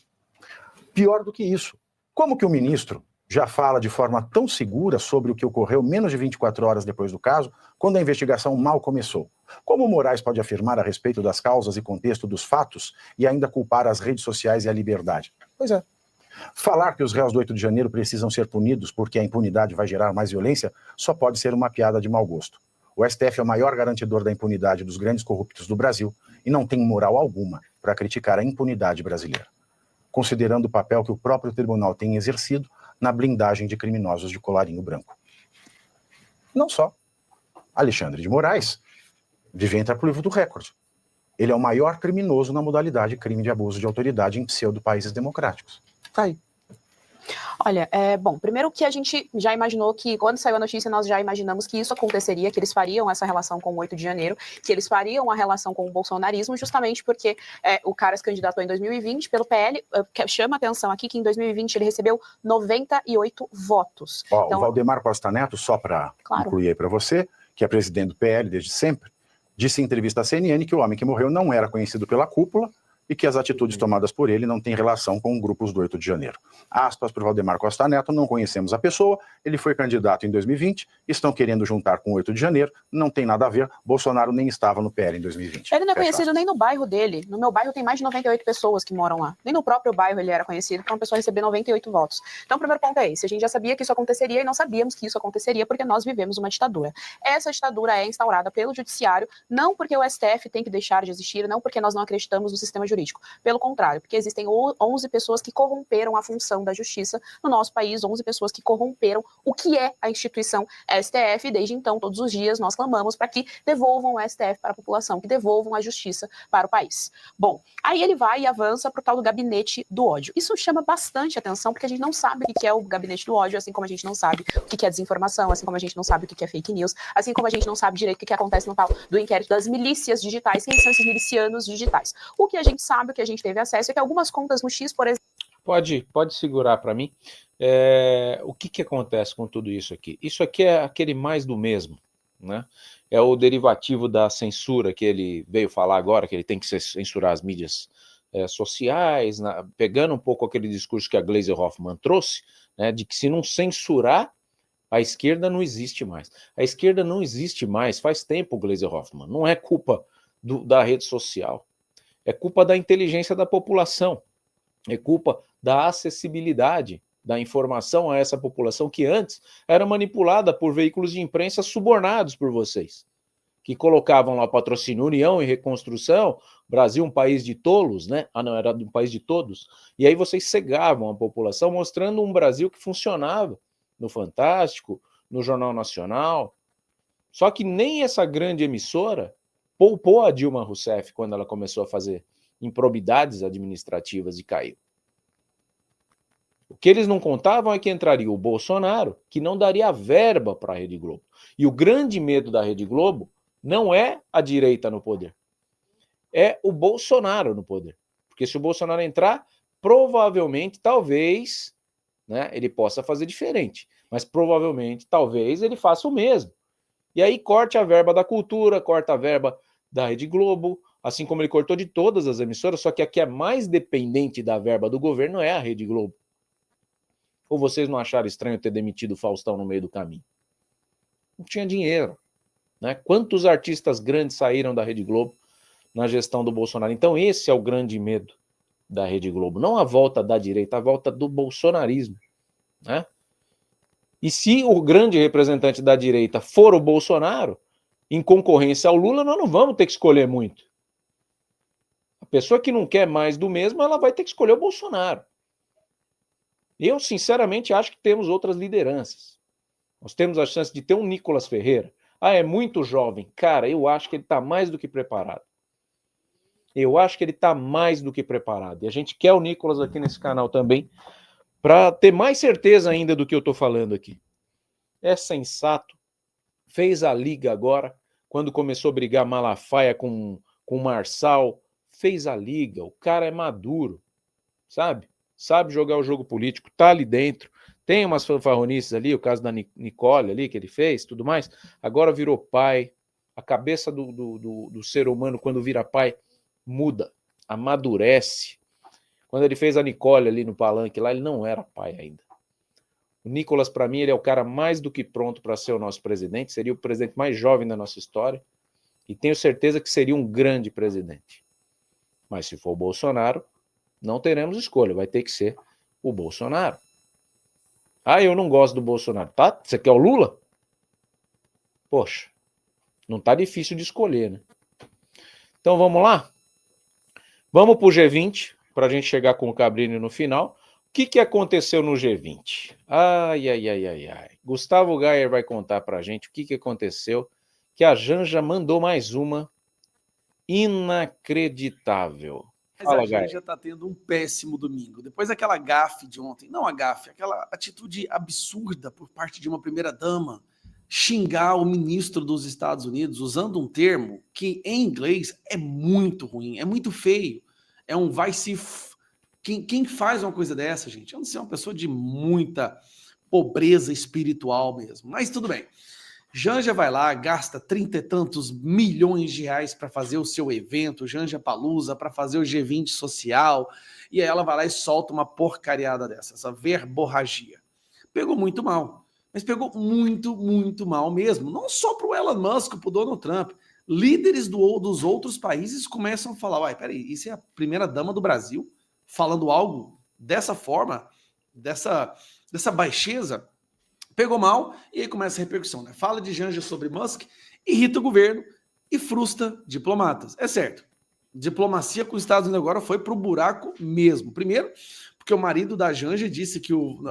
Pior do que isso, como que o ministro já fala de forma tão segura sobre o que ocorreu menos de 24 horas depois do caso, quando a investigação mal começou? Como Moraes pode afirmar a respeito das causas e contexto dos fatos e ainda culpar as redes sociais e a liberdade? Pois é. Falar que os réus do 8 de janeiro precisam ser punidos porque a impunidade vai gerar mais violência só pode ser uma piada de mau gosto. O STF é o maior garantidor da impunidade dos grandes corruptos do Brasil e não tem moral alguma para criticar a impunidade brasileira, considerando o papel que o próprio tribunal tem exercido na blindagem de criminosos de colarinho branco. Não só. Alexandre de Moraes devia entrar para o livro do recorde. Ele é o maior criminoso na modalidade crime de abuso de autoridade em pseudo-países democráticos. Tá aí. Olha, bom, primeiro que a gente já imaginou que, quando saiu a notícia, nós já imaginamos que isso aconteceria, que eles fariam essa relação com o 8 de janeiro, que eles fariam a relação com o bolsonarismo, justamente porque o cara se candidatou em 2020 pelo PL, chama atenção aqui que em 2020 ele recebeu 98 votos. Ó, então, o Valdemar Costa Neto, só para incluir aí para você, que é presidente do PL desde sempre, disse em entrevista à CNN que o homem que morreu não era conhecido pela cúpula, e que as atitudes tomadas por ele não têm relação com grupos do 8 de janeiro. Aspas para o Valdemar Costa Neto, não conhecemos a pessoa, ele foi candidato em 2020, estão querendo juntar com o 8 de janeiro, não tem nada a ver, Bolsonaro nem estava no PL em 2020. Ele não é conhecido nem no bairro dele, no meu bairro tem mais de 98 pessoas que moram lá, nem no próprio bairro ele era conhecido para uma pessoa receber 98 votos. Então o primeiro ponto é esse, a gente já sabia que isso aconteceria e não sabíamos que isso aconteceria porque nós vivemos uma ditadura. Essa ditadura é instaurada pelo judiciário, não porque o STF tem que deixar de existir, não porque nós não acreditamos no sistema jurídico. Pelo contrário, porque existem 11 pessoas que corromperam a função da justiça no nosso país, 11 pessoas que corromperam o que é a instituição STF, e desde então, todos os dias, nós clamamos para que devolvam o STF para a população, que devolvam a justiça para o país. Bom, aí ele vai e avança para o tal do gabinete do ódio. Isso chama bastante atenção, porque a gente não sabe o que é o gabinete do ódio, assim como a gente não sabe o que é desinformação, assim como a gente não sabe o que é fake news, assim como a gente não sabe direito o que acontece no tal do inquérito das milícias digitais, quem são esses milicianos digitais. O que a gente sabe, o que a gente teve acesso é que algumas contas no X, por exemplo... Pode segurar para mim. O que acontece com tudo isso aqui? Isso aqui é aquele mais do mesmo, né? É o derivativo da censura que ele veio falar agora, que ele tem que censurar as mídias sociais, pegando um pouco aquele discurso que a Gleisi Hoffmann trouxe, né, de que se não censurar, a esquerda não existe mais. A esquerda não existe mais faz tempo, Gleisi Hoffmann. Não é culpa da rede social. É culpa da inteligência da população, é culpa da acessibilidade da informação a essa população que antes era manipulada por veículos de imprensa subornados por vocês, que colocavam lá patrocínio União e Reconstrução, Brasil um país de tolos, né? Ah, não, era um país de todos. E aí vocês cegavam a população mostrando um Brasil que funcionava no Fantástico, no Jornal Nacional. Só que nem essa grande emissora poupou a Dilma Rousseff quando ela começou a fazer improbidades administrativas e caiu. O que eles não contavam é que entraria o Bolsonaro, que não daria verba para a Rede Globo. E o grande medo da Rede Globo não é a direita no poder, é o Bolsonaro no poder. Porque se o Bolsonaro entrar, provavelmente, talvez, né, ele possa fazer diferente, mas provavelmente, talvez, ele faça o mesmo. E aí corte a verba da cultura, corta a verba da Rede Globo, assim como ele cortou de todas as emissoras, só que a que é mais dependente da verba do governo é a Rede Globo. Ou vocês não acharam estranho ter demitido o Faustão no meio do caminho? Não tinha dinheiro, né? Quantos artistas grandes saíram da Rede Globo na gestão do Bolsonaro? Então esse é o grande medo da Rede Globo, não a volta da direita, a volta do bolsonarismo, né? E se o grande representante da direita for o Bolsonaro, em concorrência ao Lula, nós não vamos ter que escolher muito. A pessoa que não quer mais do mesmo, ela vai ter que escolher o Bolsonaro. Eu, sinceramente, acho que temos outras lideranças. Nós temos a chance de ter um Nicolas Ferreira. Ah, é muito jovem. Cara, eu acho que ele está mais do que preparado. Eu acho que ele está mais do que preparado. E a gente quer o Nicolas aqui nesse canal também, para ter mais certeza ainda do que eu estou falando aqui. É sensato. Fez a liga agora, quando começou a brigar Malafaia com o Marçal. Fez a liga. O cara é maduro, sabe? Sabe jogar o jogo político, tá ali dentro, Tem umas fanfarronices ali, o caso da Nicole ali, que ele fez, tudo mais. Agora virou pai. A cabeça do ser humano, quando vira pai, muda, amadurece. Quando ele fez a Nicole ali no palanque, lá ele não era pai ainda. O Nicolas, para mim, ele é o cara mais do que pronto para ser o nosso presidente. Seria o presidente mais jovem da nossa história. E tenho certeza que seria um grande presidente. Mas se for o Bolsonaro, não teremos escolha. Vai ter que ser o Bolsonaro. Ah, eu não gosto do Bolsonaro. Tá? Você quer o Lula? Poxa, não tá difícil de escolher, né? Então vamos lá? Vamos pro G20, para a gente chegar com o Cabrini no final. O que aconteceu no G20? Ai. Gustavo Gayer vai contar para a gente o que aconteceu, que a Janja mandou mais uma inacreditável. Mas a Janja está tendo um péssimo domingo. Depois daquela gafe de ontem, não a gafe, aquela atitude absurda por parte de uma primeira-dama, xingar o ministro dos Estados Unidos usando um termo que em inglês é muito ruim, é muito feio. É um vai se... Quem faz uma coisa dessa, gente? Eu não sei, é uma pessoa de muita pobreza espiritual mesmo. Mas tudo bem. Janja vai lá, gasta 30 e tantos milhões de reais para fazer o seu evento, Janja Palusa, para fazer o G20 social, e aí ela vai lá e solta uma porcariada dessa, essa verborragia. Pegou muito mal, mas pegou muito mal mesmo. Não só para o Elon Musk, para o Donald Trump. Líderes dos outros países começam a falar, uai, peraí, isso é a primeira-dama do Brasil falando algo dessa forma, dessa baixeza? Pegou mal e aí começa a repercussão, né? Fala de Janja sobre Musk, irrita o governo e frustra diplomatas. É certo, diplomacia com os Estados Unidos agora foi pro buraco mesmo. Primeiro, porque o marido da Janja disse que o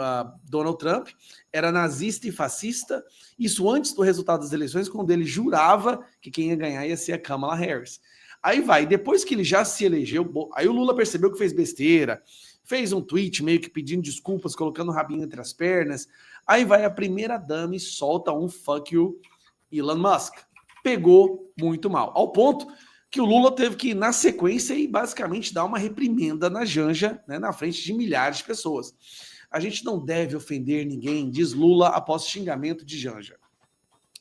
Donald Trump era nazista e fascista, isso antes do resultado das eleições, quando ele jurava que quem ia ganhar ia ser a Kamala Harris. Aí vai, depois que ele já se elegeu, aí o Lula percebeu que fez besteira, fez um tweet meio que pedindo desculpas, colocando o rabinho entre as pernas. Aí vai a primeira-dama e solta um fuck you, Elon Musk. Pegou muito mal. Ao ponto que o Lula teve que ir na sequência e basicamente dar uma reprimenda na Janja, né, na frente de milhares de pessoas. A gente não deve ofender ninguém, diz Lula após xingamento de Janja.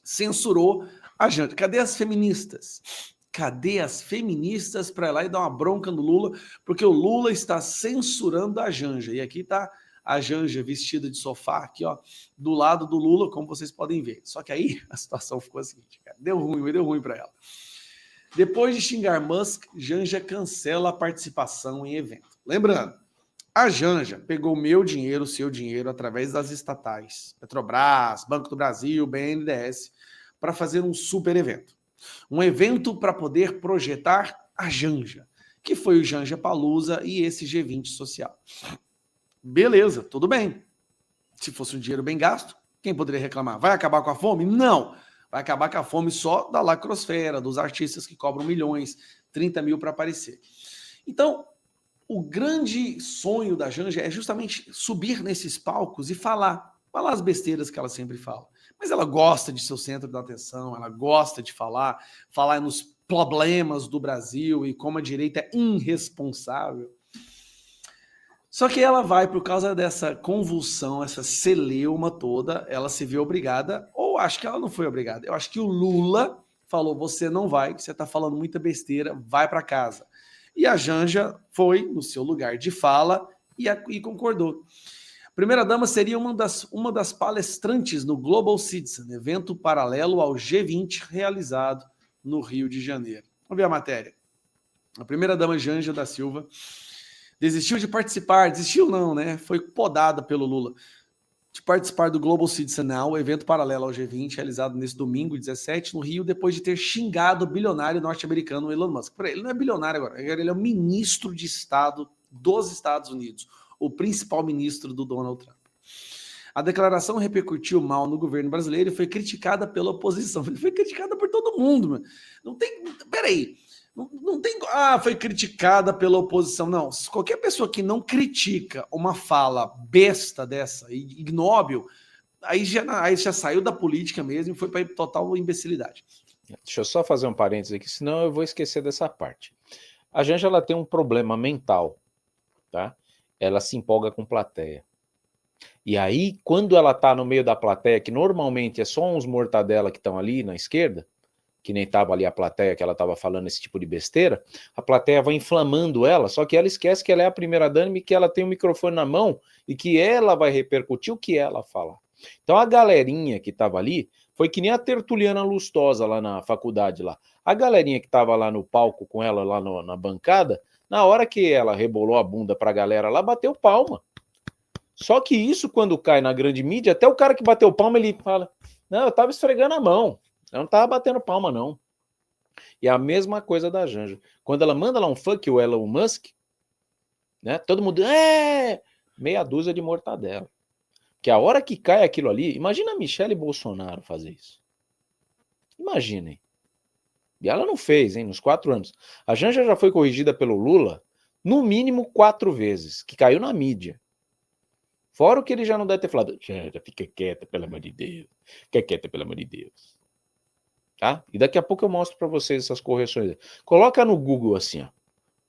Censurou a Janja. Cadê as feministas? Cadê as feministas para ir lá e dar uma bronca no Lula? Porque o Lula está censurando a Janja. E aqui está a Janja vestida de sofá, aqui, ó, do lado do Lula, como vocês podem ver. Só que aí a situação ficou a seguinte, cara, deu ruim para ela. Depois de xingar Musk, Janja cancela a participação em evento. Lembrando, a Janja pegou meu dinheiro, seu dinheiro, através das estatais, Petrobras, Banco do Brasil, BNDES, para fazer um super evento. Um evento para poder projetar a Janja, que foi o Janja Palusa e esse G20 social. Beleza, tudo bem. Se fosse um dinheiro bem gasto, quem poderia reclamar? Vai acabar com a fome? Não. Vai acabar com a fome só da lacrosfera, dos artistas que cobram milhões, 30 mil para aparecer. Então, o grande sonho da Janja é justamente subir nesses palcos e falar as besteiras que ela sempre fala. Mas ela gosta de ser o centro da atenção, ela gosta de falar nos problemas do Brasil e como a direita é irresponsável. Só que ela vai, por causa dessa convulsão, essa celeuma toda, ela se viu obrigada, ou acho que ela não foi obrigada. Eu acho que o Lula falou, você não vai, você está falando muita besteira, vai para casa. E a Janja foi no seu lugar de fala e concordou. A primeira-dama seria uma das palestrantes no Global Citizen, evento paralelo ao G20 realizado no Rio de Janeiro. Vamos ver a matéria. A primeira-dama Janja da Silva desistiu de participar, desistiu não, né? Foi podada pelo Lula, de participar do Global Citizen Now, evento paralelo ao G20, realizado nesse domingo, 17, no Rio, depois de ter xingado o bilionário norte-americano Elon Musk. Ele não é bilionário agora, ele é o ministro de Estado dos Estados Unidos, o principal ministro do Donald Trump. A declaração repercutiu mal no governo brasileiro e foi criticada pela oposição. Foi criticada por todo mundo, mano. Não tem... Peraí. Não tem... foi criticada pela oposição. Não. Qualquer pessoa que não critica uma fala besta dessa, ignóbil, aí já saiu da política mesmo e foi para total imbecilidade. Deixa eu só fazer um parênteses aqui, senão eu vou esquecer dessa parte. A Janja, ela tem um problema mental, tá? Ela se empolga com plateia. E aí, quando ela tá no meio da plateia, que normalmente é só uns mortadela que estão ali na esquerda, que nem tava ali a plateia que ela tava falando esse tipo de besteira, a plateia vai inflamando ela, só que ela esquece que ela é a primeira dama e que ela tem o microfone na mão e que ela vai repercutir o que ela fala. Então a galerinha que tava ali foi que nem a Tertuliana Lustosa lá na faculdade lá. A galerinha que tava lá no palco com ela lá na bancada, na hora que ela rebolou a bunda pra galera lá, bateu palma. Só que isso quando cai na grande mídia, até o cara que bateu palma, ele fala, não, eu tava esfregando a mão. Eu não tava batendo palma, não. E a mesma coisa da Janja. Quando ela manda lá um fuck o Elon Musk, né? Todo mundo, meia dúzia de mortadela. Que a hora que cai aquilo ali, imagina a Michelle Bolsonaro fazer isso. Imaginem. E ela não fez, hein, nos 4 anos. A Janja já foi corrigida pelo Lula, no mínimo 4 vezes, que caiu na mídia. Fora o que ele já não deve ter falado. Janja, fica quieta, pelo amor de Deus. Fica quieta, pelo amor de Deus. Tá? E daqui a pouco eu mostro para vocês essas correções. Coloca no Google assim, ó.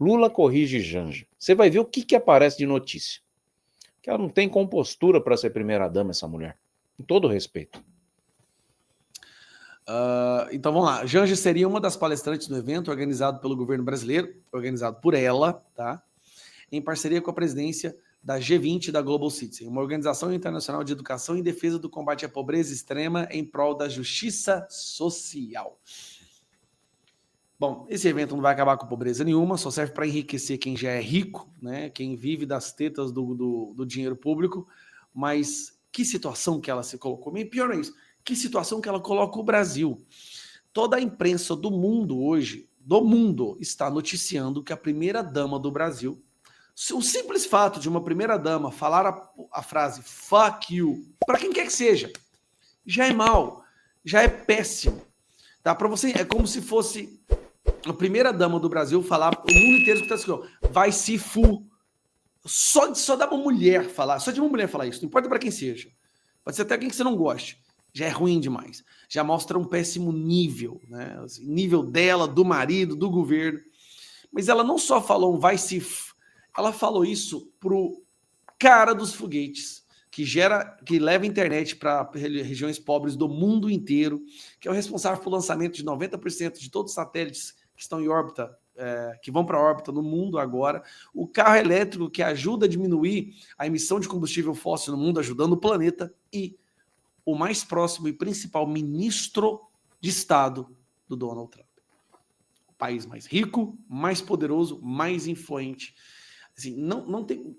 Lula corrige Janja. Você vai ver o que aparece de notícia. Que ela não tem compostura para ser primeira-dama, essa mulher. Com todo respeito. Então vamos lá. Janja seria uma das palestrantes do evento organizado pelo governo brasileiro, organizado por ela, tá? Em parceria com a presidência da G20 da Global Citizen, uma organização internacional de educação em defesa do combate à pobreza extrema em prol da justiça social. Bom, esse evento não vai acabar com pobreza nenhuma, só serve para enriquecer quem já é rico, né? Quem vive das tetas do dinheiro público, mas que situação que ela se colocou. E pior é isso, que situação que ela coloca o Brasil. Toda a imprensa do mundo hoje, está noticiando que a primeira-dama do Brasil, o simples fato de uma primeira-dama falar a frase fuck you, para quem quer que seja, já é mal, já é péssimo. Tá? Para você, é como se fosse a primeira-dama do Brasil falar, o mundo inteiro escutar assim, vai se fu. Só dá uma mulher falar, só de uma mulher falar isso, não importa para quem seja. Pode ser até quem que você não goste. Já é ruim demais. Já mostra um péssimo nível, né? Assim, nível dela, do marido, do governo. Mas ela não só falou um vai se f, ela falou isso pro cara dos foguetes, que leva a internet para regiões pobres do mundo inteiro, que é o responsável pelo lançamento de 90% de todos os satélites que estão em órbita, que vão para a órbita no mundo agora, o carro elétrico que ajuda a diminuir a emissão de combustível fóssil no mundo, ajudando o planeta, e o mais próximo e principal ministro de Estado do Donald Trump. O país mais rico, mais poderoso, mais influente. Assim, não tem...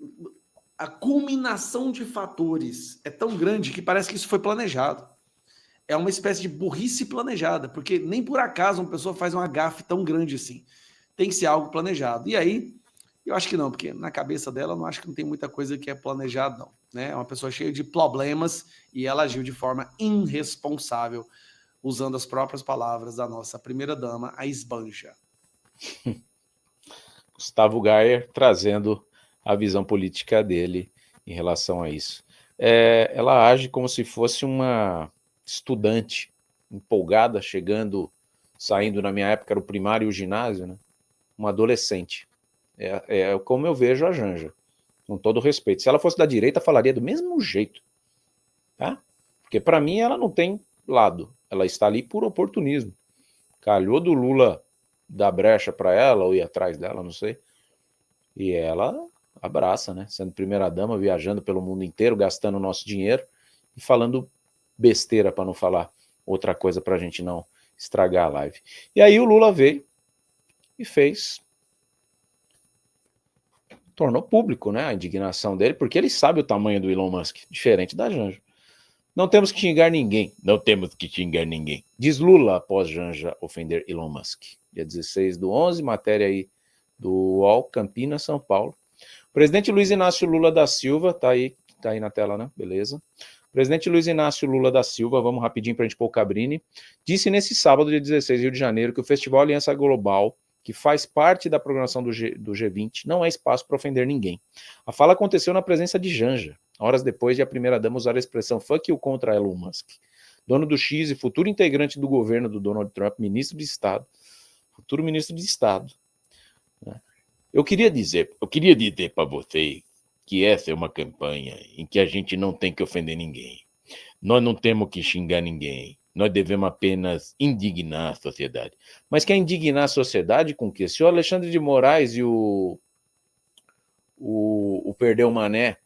A culminação de fatores é tão grande que parece que isso foi planejado. É uma espécie de burrice planejada, porque nem por acaso uma pessoa faz uma gafe tão grande assim. Tem que ser algo planejado. E aí, eu acho que não, porque na cabeça dela, eu não acho que não tem muita coisa que é planejado, não. Né? É uma pessoa cheia de problemas e ela agiu de forma irresponsável, usando as próprias palavras da nossa primeira-dama, a esbanja. Gustavo Gayer trazendo a visão política dele em relação a isso. Ela age como se fosse uma estudante empolgada, saindo na minha época era o primário e o ginásio, né? Uma adolescente. É como eu vejo a Janja, com todo respeito. Se ela fosse da direita, falaria do mesmo jeito, tá? Porque para mim ela não tem lado, ela está ali por oportunismo. Calhou do Lula dar brecha para ela ou ir atrás dela, não sei. E ela abraça, né? Sendo primeira-dama, viajando pelo mundo inteiro, gastando o nosso dinheiro e falando besteira, para não falar outra coisa para a gente não estragar a live. E aí o Lula veio e tornou público, né, a indignação dele, porque ele sabe o tamanho do Elon Musk, diferente da Janja. Não temos que xingar ninguém. Não temos que xingar ninguém. Diz Lula após Janja ofender Elon Musk. Dia 16/11, matéria aí do UOL, Campinas, São Paulo. O presidente Luiz Inácio Lula da Silva, tá aí na tela, né? Beleza. O presidente Luiz Inácio Lula da Silva, vamos rapidinho para a gente pôr o Cabrini, disse nesse sábado, dia 16, Rio de Janeiro, que o Festival Aliança Global, que faz parte da programação do G20, não é espaço para ofender ninguém. A fala aconteceu na presença de Janja, horas depois de a primeira-dama usar a expressão fuck you contra Elon Musk. Dono do X e futuro integrante do governo do Donald Trump, ministro de Estado, futuro ministro de Estado. Eu queria dizer para você que essa é uma campanha em que a gente não tem que ofender ninguém. Nós não temos que xingar ninguém. Nós devemos apenas indignar a sociedade. Mas quer indignar a sociedade com o quê? Se o Alexandre de Moraes e o Perdeu Mané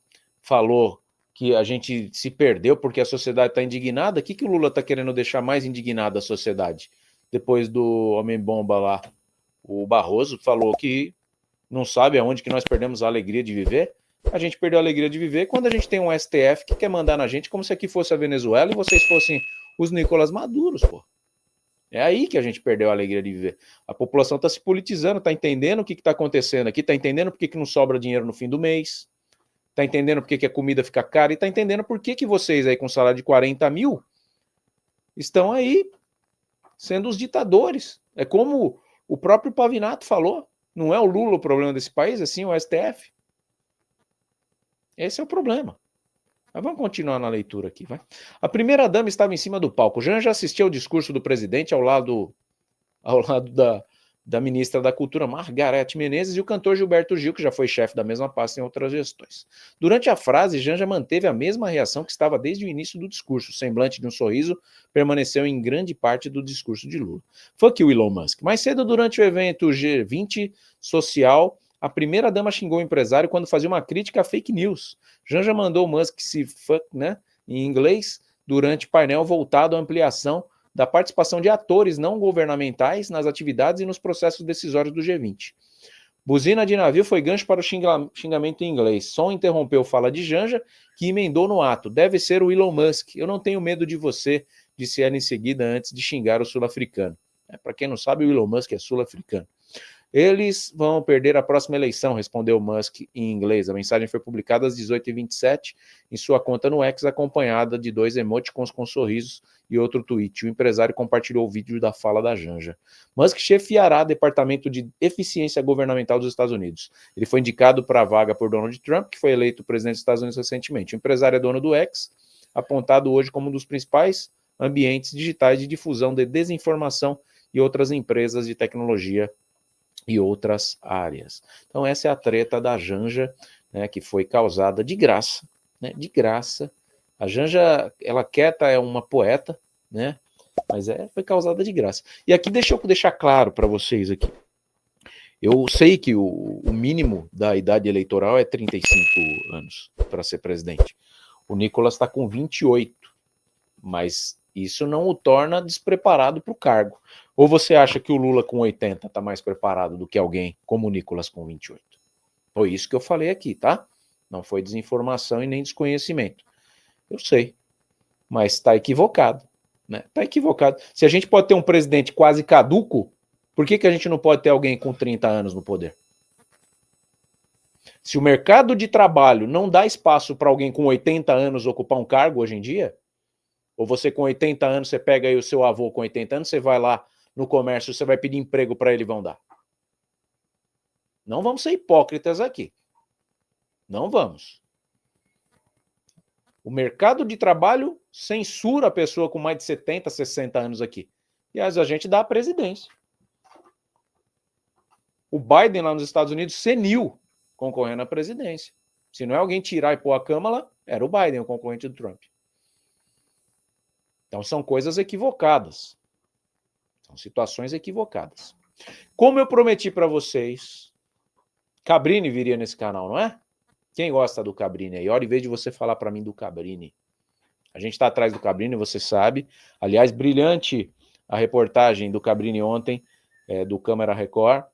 falou que a gente se perdeu porque a sociedade está indignada, o que o Lula está querendo deixar mais indignada a sociedade? Depois do Homem-Bomba lá, o Barroso falou que não sabe aonde que nós perdemos a alegria de viver. A gente perdeu a alegria de viver quando a gente tem um STF que quer mandar na gente como se aqui fosse a Venezuela e vocês fossem os Nicolás Maduros, pô. É aí que a gente perdeu a alegria de viver. A população está se politizando, está entendendo o que está acontecendo aqui, está entendendo por que não sobra dinheiro no fim do mês, está entendendo por que a comida fica cara e está entendendo por que vocês aí com salário de 40 mil estão aí sendo os ditadores. É como o próprio Pavinato falou, não é o Lula o problema desse país, é sim o STF. Esse é o problema. Mas vamos continuar na leitura aqui, vai. A primeira-dama estava em cima do palco. Já assistiu ao discurso do presidente ao lado da ministra da Cultura, Margarete Menezes, e o cantor Gilberto Gil, que já foi chefe da mesma pasta em outras gestões. Durante a frase, Janja manteve a mesma reação que estava desde o início do discurso. O semblante de um sorriso permaneceu em grande parte do discurso de Lula. Fuck you, Elon Musk. Mais cedo, durante o evento G20 social, a primeira-dama xingou o empresário quando fazia uma crítica a fake news. Janja mandou o Musk se fuck, né, em inglês, durante painel voltado à ampliação da participação de atores não governamentais nas atividades e nos processos decisórios do G20. Buzina de navio foi gancho para o xingamento em inglês. Som interrompeu fala de Janja, que emendou no ato. Deve ser o Elon Musk. Eu não tenho medo de você, disse ela em seguida antes de xingar o sul-africano. Para quem não sabe, o Elon Musk é sul-africano. Eles vão perder a próxima eleição, respondeu Musk em inglês. A mensagem foi publicada às 18h27 em sua conta no X, acompanhada de 2 emoticons com sorrisos e outro tweet. O empresário compartilhou o vídeo da fala da Janja. Musk chefiará o Departamento de Eficiência Governamental dos Estados Unidos. Ele foi indicado para a vaga por Donald Trump, que foi eleito presidente dos Estados Unidos recentemente. O empresário é dono do X, apontado hoje como um dos principais ambientes digitais de difusão de desinformação e outras empresas de tecnologia e outras áreas. Então essa é a treta da Janja, né, que foi causada de graça, né, de graça. A Janja, ela quieta é uma poeta, né, mas foi causada de graça. E aqui deixa eu deixar claro para vocês aqui. Eu sei que o mínimo da idade eleitoral é 35 anos para ser presidente. O Nicolás está com 28, mas isso não o torna despreparado para o cargo. Ou você acha que o Lula com 80 está mais preparado do que alguém como o Nicolás com 28? Foi isso que eu falei aqui, tá? Não foi desinformação e nem desconhecimento. Eu sei, mas está equivocado, né? Está equivocado. Se a gente pode ter um presidente quase caduco, por que a gente não pode ter alguém com 30 anos no poder? Se o mercado de trabalho não dá espaço para alguém com 80 anos ocupar um cargo hoje em dia, ou você com 80 anos, você pega aí o seu avô com 80 anos, você vai lá no comércio, você vai pedir emprego para ele, vão dar. Não vamos ser hipócritas aqui. Não vamos. O mercado de trabalho censura a pessoa com mais de 70, 60 anos aqui. E a gente dá a presidência. O Biden lá nos Estados Unidos, senil, concorrendo à presidência. Se não é alguém tirar e pôr a Câmara, era o Biden, o concorrente do Trump. Então são coisas equivocadas. São situações equivocadas. Como eu prometi para vocês, Cabrini viria nesse canal, não é? Quem gosta do Cabrini aí? Olha, em vez de você falar para mim do Cabrini. A gente está atrás do Cabrini, você sabe. Aliás, brilhante a reportagem do Cabrini ontem, do Câmara Record,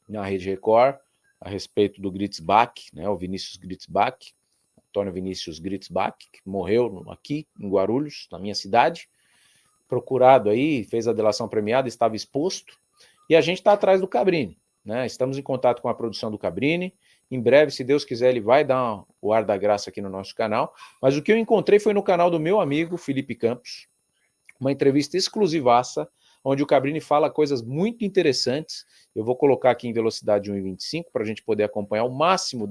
na Rede Record, a respeito do Gritzbach, né, o Vinícius Gritzbach, Antônio Vinícius Gritzbach, que morreu aqui em Guarulhos, na minha cidade, procurado aí, fez a delação premiada, estava exposto, e a gente está atrás do Cabrini, né? Estamos em contato com a produção do Cabrini. Em breve, se Deus quiser, ele vai dar o ar da graça aqui no nosso canal. Mas o que eu encontrei foi no canal do meu amigo Felipe Campos, uma entrevista exclusivaça, onde o Cabrini fala coisas muito interessantes. Eu vou colocar aqui em velocidade 1,25 para a gente poder acompanhar o máximo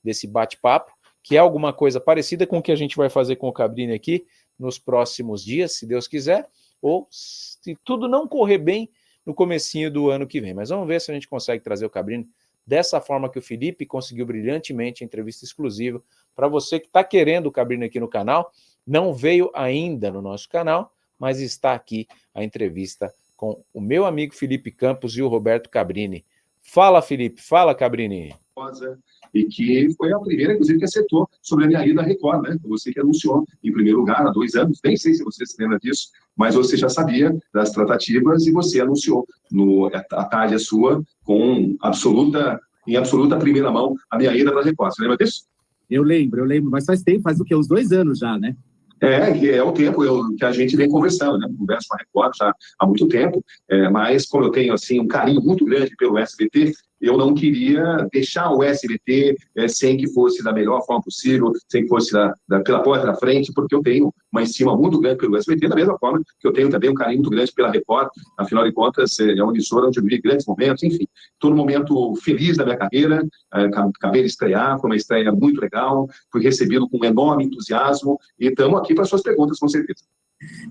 desse bate-papo, que é alguma coisa parecida com o que a gente vai fazer com o Cabrini aqui nos próximos dias, se Deus quiser, ou se tudo não correr bem no comecinho do ano que vem. Mas vamos ver se a gente consegue trazer o Cabrini dessa forma que o Felipe conseguiu brilhantemente, entrevista exclusiva. Para você que está querendo o Cabrini aqui no canal, não veio ainda no nosso canal, mas está aqui a entrevista com o meu amigo Felipe Campos e o Roberto Cabrini. Fala, Felipe. Fala, Cabrini. E que foi a primeira, inclusive, que acertou sobre a minha ida à Record, né? Você que anunciou em primeiro lugar há 2 anos, nem sei se você se lembra disso, mas você já sabia das tratativas e você anunciou a tarde sua em absoluta primeira mão a minha ida para a Record. Você lembra disso? Eu lembro, mas faz tempo, faz o quê? Uns 2 anos já, né? É o tempo que a gente vem conversando, né? Converso com a Record já há muito tempo, mas como eu tenho assim, um carinho muito grande pelo SBT, eu não queria deixar o SBT sem que fosse da melhor forma possível, sem que fosse pela porta da frente, porque eu tenho uma estima muito grande pelo SBT, da mesma forma que eu tenho também um carinho muito grande pela Record. Afinal de contas, é uma emissora onde eu vivi grandes momentos, enfim. Estou num momento feliz da minha carreira, acabei de estrear, foi uma estreia muito legal, fui recebido com enorme entusiasmo e estamos aqui para suas perguntas, com certeza.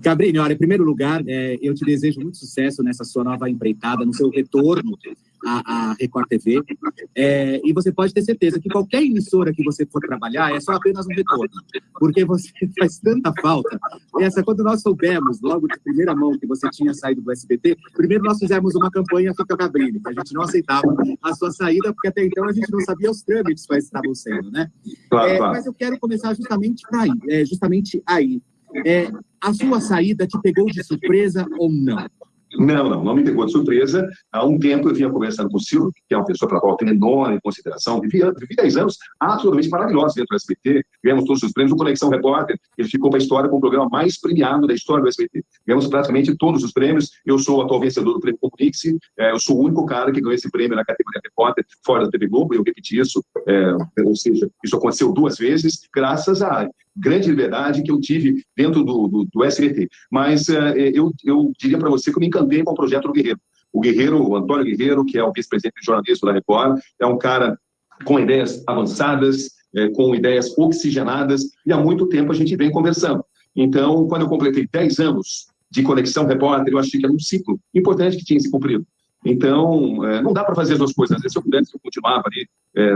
Cabrini, olha, em primeiro lugar, eu te desejo muito sucesso nessa sua nova empreitada, no seu retorno à Record TV, e você pode ter certeza que qualquer emissora que você for trabalhar é só apenas um retorno, porque você faz tanta falta. Quando nós soubemos, logo de primeira mão, que você tinha saído do SBT, primeiro nós fizemos uma campanha Fica Cabrini, que a gente não aceitava a sua saída, porque até então a gente não sabia os trâmites quais estavam sendo, né? Claro. Mas eu quero começar justamente aí. A sua saída te pegou de surpresa ou não? Não me pegou de surpresa. Há um tempo eu vinha conversando com o Silvio, que é uma pessoa para a qual eu tenho enorme consideração. Vivi 10 anos absolutamente maravilhosos dentro do SBT. Ganhamos todos os prêmios. O Conexão Repórter, ele ficou para a história com o programa mais premiado da história do SBT. Ganhamos praticamente todos os prêmios. Eu sou o atual vencedor do prêmio Comunique-se. Eu sou o único cara que ganhou esse prêmio na categoria Repórter fora da TV Globo. Eu repeti isso. Ou seja, isso aconteceu 2 vezes, graças à grande liberdade que eu tive dentro do SBT. Mas eu diria para você que eu me encantei com o projeto do Guerreiro. O Antônio Guerreiro, que é o vice-presidente de jornalismo da Record, é um cara com ideias avançadas, com ideias oxigenadas, e há muito tempo a gente vem conversando. Então, quando eu completei 10 anos de Conexão Repórter, eu achei que era um ciclo importante que tinha se cumprido. Então, não dá para fazer as 2 coisas. Às vezes, se eu pudesse, eu continuava ali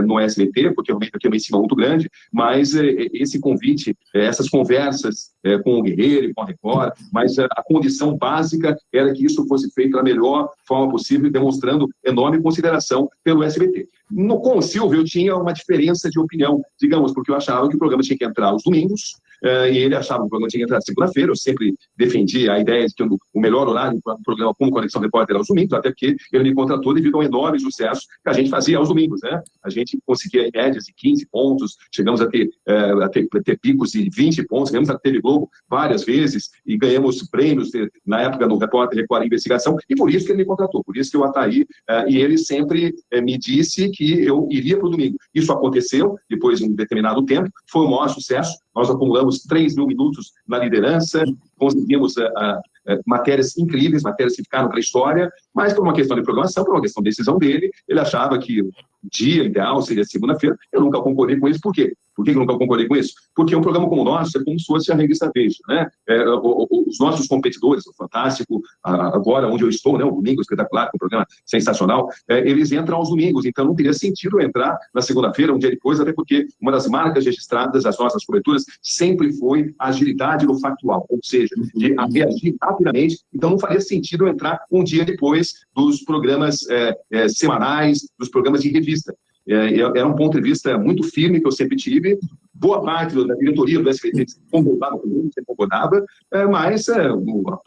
no SBT, porque realmente aqui é uma estima muito grande, mas esse convite, essas conversas com o Guerreiro e com a Record, mas a condição básica era que isso fosse feito da melhor forma possível, demonstrando enorme consideração pelo SBT. Com o Silvio, eu tinha uma diferença de opinião, digamos, porque eu achava que o programa tinha que entrar aos domingos, e ele achava que o programa tinha que entrar segunda-feira. Eu sempre defendi a ideia de que o melhor horário para um programa como Conexão Repórter era aos domingos, até porque ele me contratou devido ao enorme sucesso que a gente fazia aos domingos, né? A gente conseguia em médias de 15 pontos, chegamos a ter picos de 20 pontos, ganhamos a TV Globo várias vezes e ganhamos prêmios na época no Repórter Record Investigação, e por isso que ele me contratou, por isso que eu ataí, e ele sempre me disse que eu iria para o domingo. Isso aconteceu depois de um determinado tempo, foi o maior sucesso. Nós acumulamos 3 mil minutos na liderança, conseguimos matérias incríveis, matérias que ficaram para a história, mas por uma questão de programação, por uma questão de decisão dele, ele achava que o dia ideal seria segunda-feira. Eu nunca concordei com isso. Por quê? Por que eu nunca concordei com isso? Porque um programa como o nosso é como se fosse a revista Veja, né? Os nossos competidores, o Fantástico, agora onde eu estou, né, o Domingo Espetacular, que é um programa sensacional, eles entram aos domingos, então não teria sentido eu entrar na segunda-feira, um dia depois, até porque uma das marcas registradas das nossas coberturas sempre foi a agilidade no factual, ou seja, de reagir rapidamente. Então não faria sentido eu entrar um dia depois dos programas semanais, dos programas de revista. Era um ponto de vista muito firme que eu sempre tive. Boa parte da diretoria do SBT concordava comigo, sempre concordava, mas a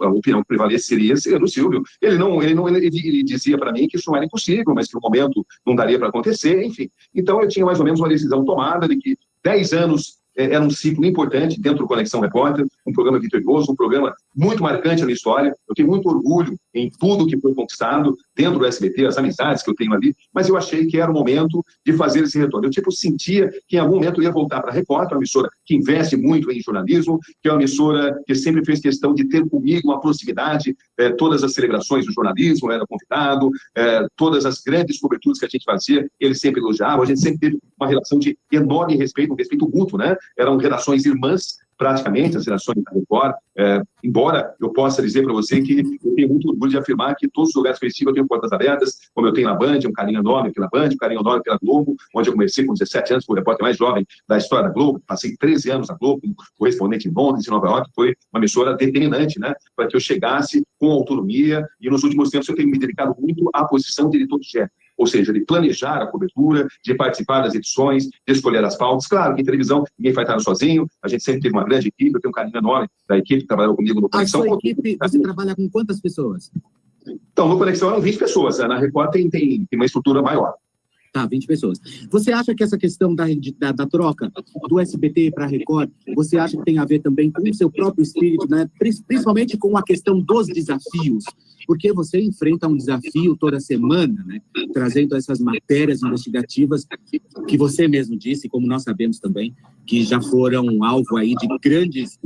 opinião que prevaleceria seria do Silvio. Ele dizia para mim que isso não era impossível, mas que o momento não daria para acontecer, enfim. Então eu tinha mais ou menos uma decisão tomada de que 10 anos era um ciclo importante dentro do Conexão Repórter, um programa vitorioso, um programa muito marcante na história. Eu tenho muito orgulho em tudo que foi conquistado dentro do SBT, as amizades que eu tenho ali, mas eu achei que era o momento de fazer esse retorno. Eu sentia que em algum momento eu ia voltar para a Record, uma emissora que investe muito em jornalismo, que é uma emissora que sempre fez questão de ter comigo uma proximidade, todas as celebrações do jornalismo, eu era convidado, todas as grandes coberturas que a gente fazia, ele sempre elogiava, a gente sempre teve uma relação de enorme respeito, um respeito mútuo, né? Eram redações irmãs, praticamente as redações da Record, embora eu possa dizer para você que eu tenho muito orgulho de afirmar que todos os lugares que eu estive eu tenho portas abertas, como eu tenho na Band, um carinho enorme pela Band, um carinho enorme pela Globo, onde eu comecei com 17 anos, fui o repórter mais jovem da história da Globo, passei 13 anos na Globo, como correspondente em Londres e Nova York, foi uma emissora determinante, né, para que eu chegasse com autonomia, e nos últimos tempos eu tenho me dedicado muito à posição de editor-chefe, ou seja, de planejar a cobertura, de participar das edições, de escolher as pautas. Claro que em televisão ninguém vai estar sozinho, a gente sempre teve uma grande equipe, eu tenho um carinho enorme da equipe que trabalhou comigo no Conexão. A sua equipe, você trabalha com quantas pessoas? Então, no Conexão eram 20 pessoas, na Record tem uma estrutura maior. Tá, 20 pessoas. Você acha que essa questão da troca do SBT para a Record, você acha que tem a ver também com o seu próprio espírito, né? Principalmente com a questão dos desafios? Porque você enfrenta um desafio toda semana, né? Trazendo essas matérias investigativas que você mesmo disse, como nós sabemos também, que já foram alvo aí de grandes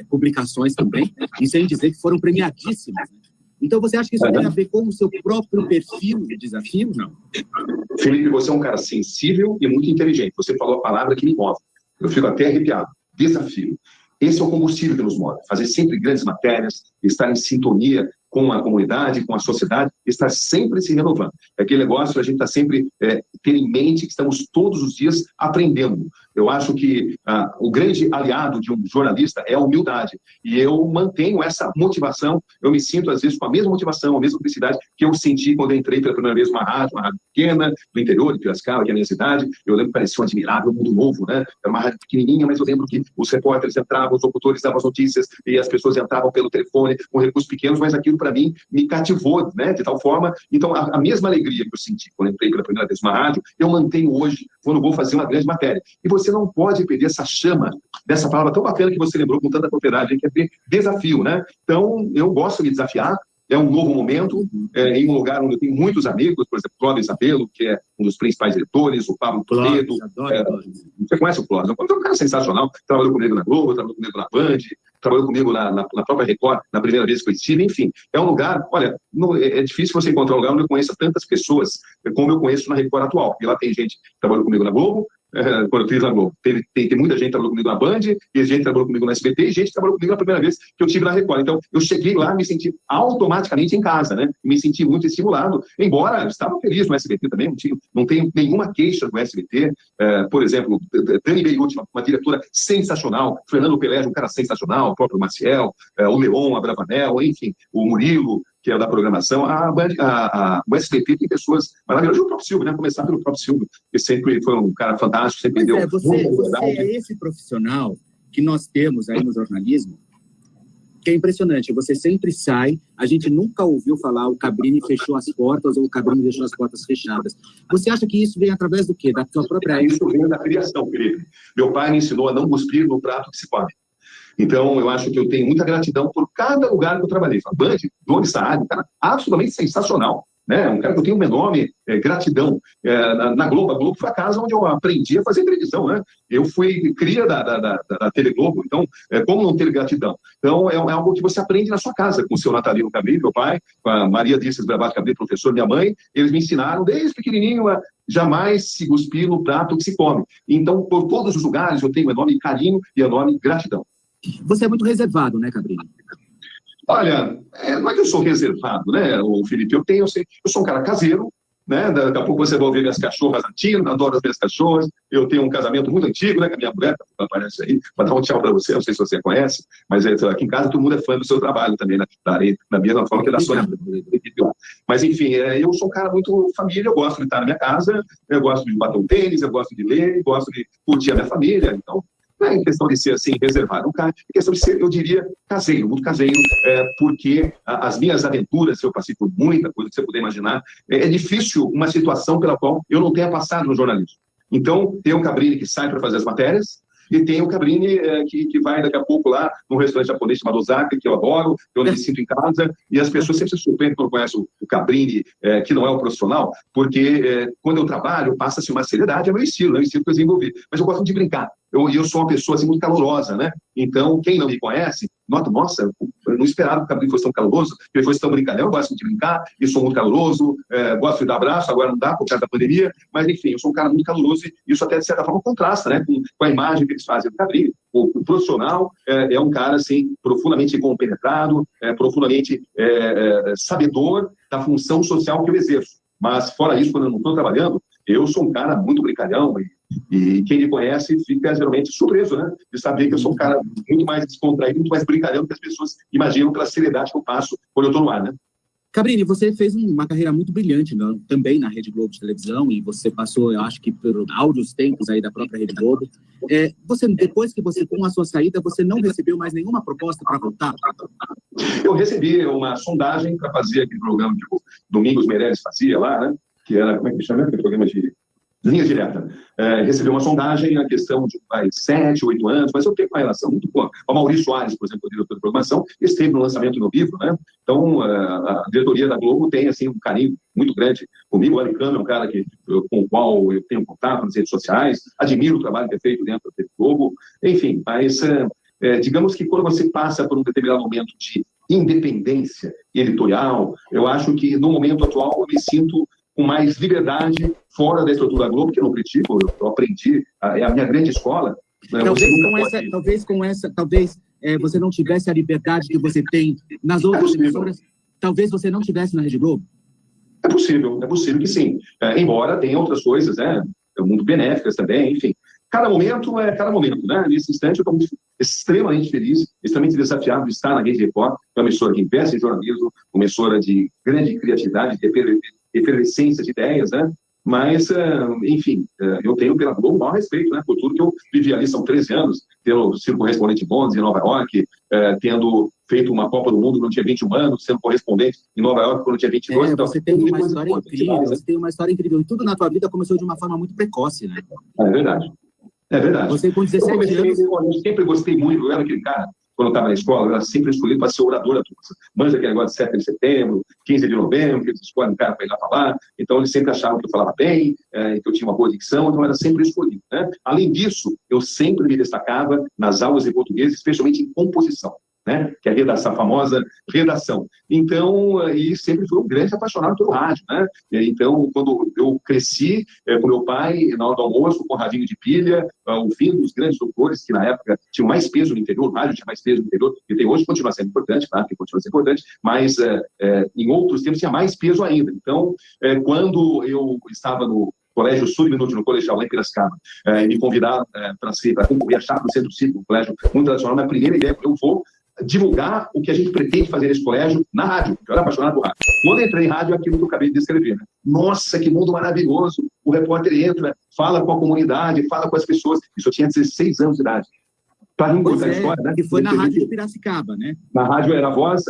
publicações também, e sem dizer que foram premiadíssimas, né? Então, você acha que isso tem a ver com o seu próprio perfil de desafio? Não. Felipe, você é um cara sensível e muito inteligente. Você falou a palavra que me move. Eu fico até arrepiado. Desafio. Esse é o combustível que nos move. Fazer sempre grandes matérias, estar em sintonia com a comunidade, com a sociedade, estar sempre se renovando. É aquele negócio, a gente está sempre ter em mente que estamos todos os dias aprendendo. Eu acho que o grande aliado de um jornalista é a humildade. E eu mantenho essa motivação, eu me sinto, às vezes, com a mesma motivação, a mesma felicidade que eu senti quando eu entrei pela primeira vez numa rádio pequena, no interior de Piracicaba, que é a minha cidade. Eu lembro que parecia um admirável mundo novo, né? Era uma rádio pequenininha, mas eu lembro que os repórteres entravam, os locutores davam as notícias, e as pessoas entravam pelo telefone, com recursos pequenos, mas aquilo, para mim, me cativou, né? De tal forma. Então, a mesma alegria que eu senti quando entrei pela primeira vez numa rádio, eu mantenho hoje, quando vou fazer uma grande matéria. E você não pode perder essa chama dessa palavra tão bacana que você lembrou com tanta propriedade, que é ter desafio, né? Então, eu gosto de desafiar, é um novo momento, em um lugar onde eu tenho muitos amigos, por exemplo, Clóvis Zabello, que é um dos principais diretores, o Pablo Toledo. Você conhece o Clóvis? É um cara sensacional, trabalhou comigo na Globo, trabalhou comigo na Band, trabalhou comigo na própria Record, na primeira vez que eu estive, enfim. É um lugar, olha, é difícil você encontrar um lugar onde eu conheça tantas pessoas como eu conheço na Record atual, porque lá tem gente que trabalhou comigo na Globo, quando eu fiz na Globo. Tem muita gente que trabalhou comigo na Band, e gente que trabalhou comigo na SBT, e gente que trabalhou comigo na primeira vez que eu estive na Record. Então, eu cheguei lá e me senti automaticamente em casa, né? Me senti muito estimulado, embora eu estava feliz no SBT também, não tenho nenhuma queixa do SBT. Por exemplo, Dani Beirute, uma diretora sensacional, Fernando Pelé, um cara sensacional, o próprio Maciel, o Leon, a Bravanel, enfim, o Murilo, que é da programação, o SBT tem pessoas maravilhosas, o próprio Silvio, né? Começar pelo próprio Silvio, que sempre foi um cara fantástico, sempre deu você é esse profissional que nós temos aí no jornalismo, que é impressionante, você sempre sai, a gente nunca ouviu falar o Cabrini fechou as portas ou o Cabrini deixou as portas fechadas. Você acha que isso vem através do quê? Da sua própria... Isso vem da criação, Felipe. Meu pai me ensinou a não cuspir no prato que se come. Então, eu acho que eu tenho muita gratidão por cada lugar que eu trabalhei. A Band, Doni Saad, um cara absolutamente sensacional, né? Um cara que eu tenho um enorme gratidão. Na Globo, a Globo foi a casa onde eu aprendi a fazer televisão, né? Eu fui cria da TV Globo, então, como não ter gratidão? Então, é algo que você aprende na sua casa, com o seu Natalino Cabrini, meu pai, com a Maria Dirces Bravato Cabrini, professor, minha mãe, eles me ensinaram desde pequenininho a jamais se cuspir no prato que se come. Então, por todos os lugares, eu tenho um enorme carinho e enorme gratidão. Você é muito reservado, né, Cabrini? Olha, não é que eu sou reservado, né, o Felipe? Eu sou um cara caseiro, né? Daqui a pouco você vai ouvir minhas cachorras latindo, adoro as minhas cachorras. Eu tenho um casamento muito antigo, né, com a minha mulher, que aparece aí, para dar um tchau para você, não sei se você conhece, mas aqui em casa todo mundo é fã do seu trabalho também, né? Da mesma forma que da sua. Mas, enfim, eu sou um cara muito família, eu gosto de estar na minha casa, eu gosto de bater um tênis, eu gosto de ler, gosto de curtir a minha família, então... Não é em questão de ser assim, reservado, é questão de ser, eu diria, caseiro, muito caseiro, porque as minhas aventuras, eu passei por muita coisa que você puder imaginar, é difícil uma situação pela qual eu não tenha passado no jornalismo. Então, tem o Cabrini que sai para fazer as matérias, e tem o Cabrini que vai daqui a pouco lá num restaurante japonês chamado Osaka, que eu adoro, eu me sinto em casa, e as pessoas sempre se surpreendem quando conhecem o Cabrini, que não é um profissional, porque quando eu trabalho, passa-se uma seriedade, é meu estilo que eu desenvolvi. Mas eu gosto de brincar. Eu sou uma pessoa assim, muito calorosa, né? Então, quem não me conhece, nossa, eu não esperava que o Cabrini fosse tão caloroso, que ele fosse tão brincalhão, eu gosto de brincar, eu sou muito caloroso, gosto de dar abraço, agora não dá por causa da pandemia, mas enfim, eu sou um cara muito caloroso e isso até de certa forma contrasta, né, com a imagem que eles fazem do Cabrini. O profissional é um cara, assim, profundamente compenetrado, profundamente sabedor da função social que eu exerço. Mas, fora isso, quando eu não estou trabalhando, eu sou um cara muito brincalhão e quem me conhece fica geralmente surpreso, né? De saber que eu sou um cara muito mais descontraído, muito mais brincalhão do que as pessoas imaginam pela seriedade que eu passo quando eu estou no ar, né? Cabrini, você fez uma carreira muito brilhante, né? Também na Rede Globo de televisão, e você passou, eu acho que por áureos tempos aí da própria Rede Globo. Depois que você, com a sua saída, você não recebeu mais nenhuma proposta para voltar? Eu recebi uma sondagem para fazer aquele programa que o Domingos Meirelles fazia lá, né? Que era, como é que chama? Aquele programa de linha direta. Recebeu uma sondagem na questão de 7, 8 anos, mas eu tenho uma relação muito boa. O Maurício Soares, por exemplo, o diretor de programação, esteve no lançamento do meu livro, né? Então, a diretoria da Globo tem, assim, um carinho muito grande comigo. O Alicano é um cara com o qual eu tenho contato nas redes sociais, admiro o trabalho que é feito dentro da Globo, enfim, mas digamos que quando você passa por um determinado momento de independência editorial, eu acho que no momento atual eu me sinto com mais liberdade fora da estrutura da Globo, que eu não critico, eu aprendi, é a minha grande escola. Né? Talvez você não tivesse a liberdade que você tem nas outras emissoras, talvez você não tivesse na Rede Globo? É possível que sim. Embora tenha outras coisas, né, muito benéficas também, enfim. Cada momento é cada momento, né? Nesse instante eu estou extremamente feliz, extremamente desafiado de estar na Rede Record, que é uma emissora que investe em jornalismo, uma emissora de grande criatividade, de efervescência de ideias, né? Mas, enfim, eu tenho pela Globo o maior respeito, né? Por tudo que eu vivi ali, são 13 anos, tendo sido correspondente em Londres, em Nova York, tendo feito uma Copa do Mundo quando eu tinha 21 anos, sendo correspondente em Nova York quando eu tinha 22. Então, você tem uma história incrível, você tem uma história incrível. E tudo na tua vida começou de uma forma muito precoce, né? É verdade. É verdade. Você com 17 anos... Eu sempre gostei muito, eu era aquele cara, quando eu estava na escola, eu era sempre escolhido para ser orador da turma. Manja aquele negócio de 7 de setembro, 15 de novembro, que eles escolhem um cara para ir lá falar. Então, eles sempre achavam que eu falava bem, que eu tinha uma boa dicção, então eu era sempre escolhido, né? Além disso, eu sempre me destacava nas aulas de português, especialmente em composição, né? Que é a famosa redação. Então, e sempre fui um grande apaixonado pelo rádio, né? Então, quando eu cresci com meu pai, na hora do almoço, com radinho de pilha, ouvindo os grandes doutores, que na época tinham mais peso no interior, o rádio tinha mais peso no interior, e tem hoje, continua sendo importante, claro que continua sendo importante, mas em outros tempos tinha mais peso ainda. Então, quando eu estava no Colégio Sul-Minuto, no colegial lá em Piracicaba, e me convidaram para concorrer a chapa do Centro Cívico, um colégio muito tradicional, minha primeira ideia foi: eu vou divulgar o que a gente pretende fazer nesse colégio na rádio, porque eu era apaixonado por rádio. Quando eu entrei em rádio, é aquilo que eu acabei de descrever, né? Nossa, que mundo maravilhoso! O repórter entra, fala com a comunidade, fala com as pessoas. Isso eu tinha 16 anos de idade. Para não contar a história, né? E foi na Rádio de Piracicaba, né? Na rádio era a Voz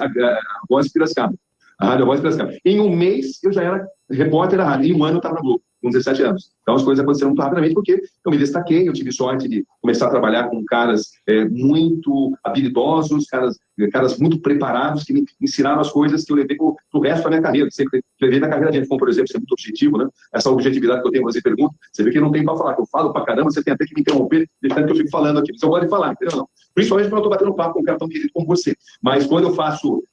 de Piracicaba. A Rádio Voz de Piracicaba. Em um mês, eu já era repórter da rádio. Em um ano, eu estava na Globo, com 17 anos. Então, as coisas aconteceram muito rapidamente, porque eu me destaquei, eu tive sorte de começar a trabalhar com caras muito habilidosos, caras muito preparados, que me ensinaram as coisas que eu levei pro resto da minha carreira, sempre levei na carreira de gente, como, por exemplo, ser muito objetivo, né? Essa objetividade que eu tenho quando você pergunta, você vê que eu não tenho para falar, que eu falo pra caramba, você tem até que me interromper, deixando que eu fico falando aqui, você pode falar, entendeu? Não. Principalmente quando eu estou batendo papo com um cara tão querido como você. Mas quando eu faço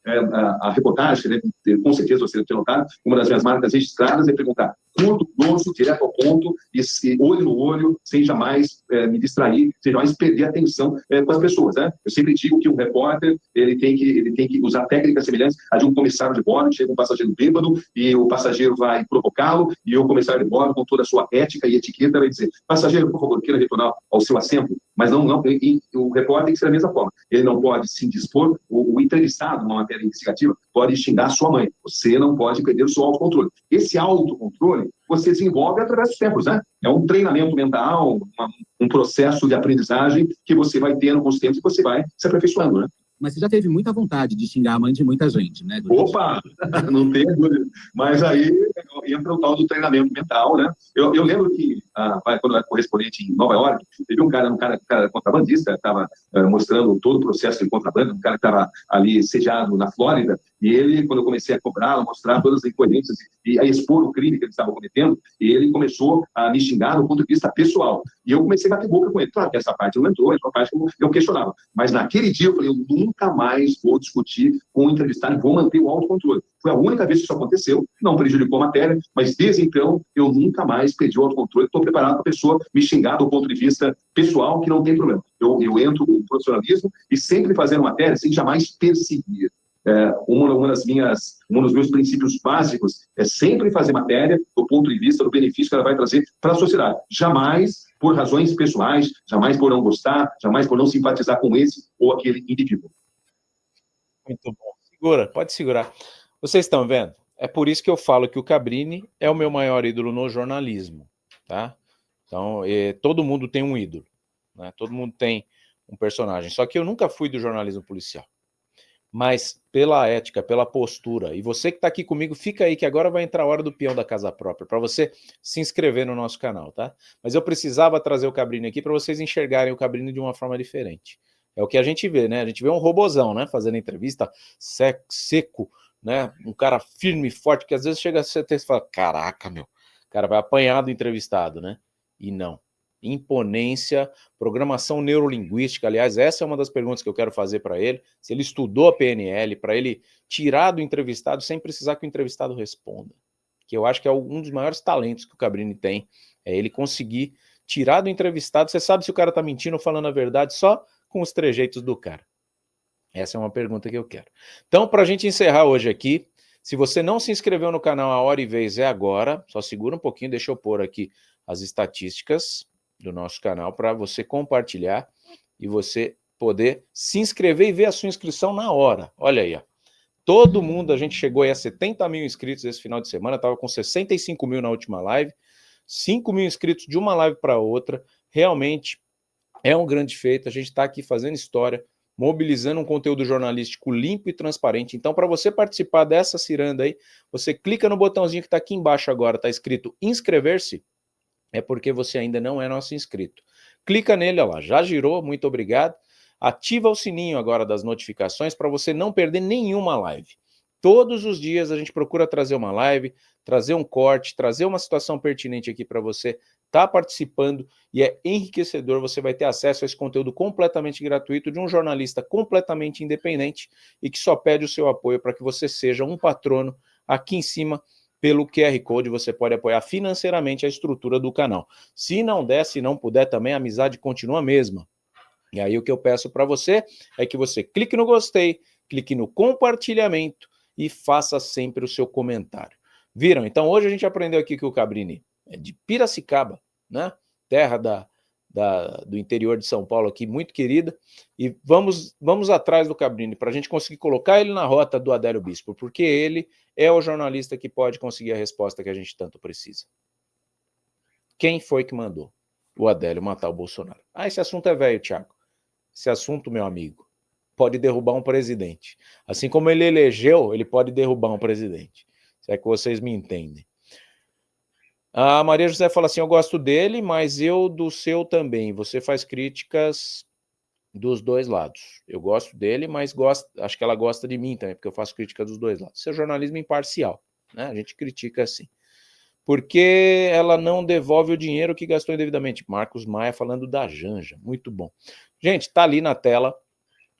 a reportagem, né, com certeza você deve ter notado, uma das minhas marcas registradas é perguntar curto, grosso, direto ao ponto, e olho no olho, sem jamais me distrair, sem jamais perder a atenção com as pessoas, né? Eu sempre digo que um repórter, ele tem que usar técnicas semelhantes a de um comissário de bordo. Chega um passageiro bêbado e o passageiro vai provocá-lo, e o comissário de bordo, com toda a sua ética e etiqueta, vai dizer: passageiro, por favor, queira retornar ao seu assento. Mas não, e o repórter tem que ser da mesma forma. Ele não pode se indispor, o entrevistado, numa matéria investigativa, pode xingar a sua mãe. Você não pode perder o seu autocontrole. Esse autocontrole você desenvolve através dos tempos, né? É um treinamento mental, um processo de aprendizagem que você vai tendo com os tempos e você vai se aperfeiçoando, né? Mas você já teve muita vontade de xingar a mãe de muita gente, né? Opa! Não tem dúvida. Mas aí entra o tal do treinamento mental, né? Eu lembro que quando eu era correspondente em Nova York, teve um cara contrabandista, estava mostrando todo o processo de contrabando, um cara que estava ali sediado na Flórida, e ele, quando eu comecei a cobrar, mostrar todas as incoerências e a expor o crime que ele estava cometendo, ele começou a me xingar do ponto de vista pessoal. E eu comecei a bater boca com ele. Claro que essa parte não entrou, essa parte eu questionava. Mas naquele dia eu falei, eu nunca mais vou discutir com o entrevistado e vou manter o autocontrole. Foi a única vez que isso aconteceu, não prejudicou a matéria, mas desde então eu nunca mais perdi o autocontrole. Estou preparado para a pessoa me xingar do ponto de vista pessoal, que não tem problema. Eu entro com profissionalismo e sempre fazendo matéria sem jamais perseguir. Um dos meus princípios básicos é sempre fazer matéria do ponto de vista do benefício que ela vai trazer para a sociedade. Jamais por razões pessoais, jamais por não gostar, jamais por não simpatizar com esse ou aquele indivíduo. Muito bom. Segura, pode segurar. Vocês estão vendo? É por isso que eu falo que o Cabrini é o meu maior ídolo no jornalismo, tá? Então, todo mundo tem um ídolo, né? Todo mundo tem um personagem. Só que eu nunca fui do jornalismo policial. Mas pela ética, pela postura, e você que está aqui comigo, fica aí que agora vai entrar a hora do peão da casa própria, para você se inscrever no nosso canal, tá? Mas eu precisava trazer o Cabrini aqui para vocês enxergarem o Cabrini de uma forma diferente. É o que a gente vê, né? A gente vê um robozão, né? Fazendo entrevista seco, né? Um cara firme e forte, que às vezes chega a ser e fala, caraca, meu, o cara vai apanhar do entrevistado, né? E não. Imponência, programação neurolinguística, aliás, essa é uma das perguntas que eu quero fazer para ele, se ele estudou a PNL, para ele tirar do entrevistado sem precisar que o entrevistado responda, que eu acho que é um dos maiores talentos que o Cabrini tem, é ele conseguir tirar do entrevistado, você sabe se o cara está mentindo ou falando a verdade só com os trejeitos do cara. Essa é uma pergunta que eu quero. Então, para a gente encerrar hoje aqui, se você não se inscreveu no canal A Hora e Vez é agora, só segura um pouquinho, deixa eu pôr aqui as estatísticas do nosso canal para você compartilhar e você poder se inscrever e ver a sua inscrição na hora. Olha aí, ó. Todo mundo, a gente chegou aí a 70 mil inscritos esse final de semana, estava com 65 mil na última live, 5 mil inscritos de uma live para outra, realmente é um grande feito, a gente está aqui fazendo história, mobilizando um conteúdo jornalístico limpo e transparente. Então, para você participar dessa ciranda aí, você clica no botãozinho que está aqui embaixo agora, está escrito inscrever-se, é porque você ainda não é nosso inscrito. Clica nele, ó lá, já girou, muito obrigado. Ativa o sininho agora das notificações para você não perder nenhuma live. Todos os dias a gente procura trazer uma live, trazer um corte, trazer uma situação pertinente aqui para você estar participando e é enriquecedor, você vai ter acesso a esse conteúdo completamente gratuito de um jornalista completamente independente e que só pede o seu apoio para que você seja um patrono aqui em cima. Pelo QR Code, você pode apoiar financeiramente a estrutura do canal. Se não der, se não puder também, a amizade continua a mesma. E aí o que eu peço para você é que você clique no gostei, clique no compartilhamento e faça sempre o seu comentário. Viram? Então hoje a gente aprendeu aqui que o Cabrini é de Piracicaba, né? Terra do interior de São Paulo aqui, muito querida, e vamos atrás do Cabrini para a gente conseguir colocar ele na rota do Adélio Bispo, porque ele é o jornalista que pode conseguir a resposta que a gente tanto precisa. Quem foi que mandou o Adélio matar o Bolsonaro? Esse assunto é velho, Thiago. Esse assunto, meu amigo, pode derrubar um presidente. Assim como ele elegeu, ele pode derrubar um presidente. Se é que vocês me entendem. A Maria José fala assim, eu gosto dele, mas eu do seu também. Você faz críticas dos dois lados. Eu gosto dele, mas acho que ela gosta de mim também, porque eu faço crítica dos dois lados. Isso é jornalismo imparcial, né? A gente critica assim. Porque ela não devolve o dinheiro que gastou indevidamente. Marcos Maia falando da Janja. Muito bom. Gente, tá ali na tela.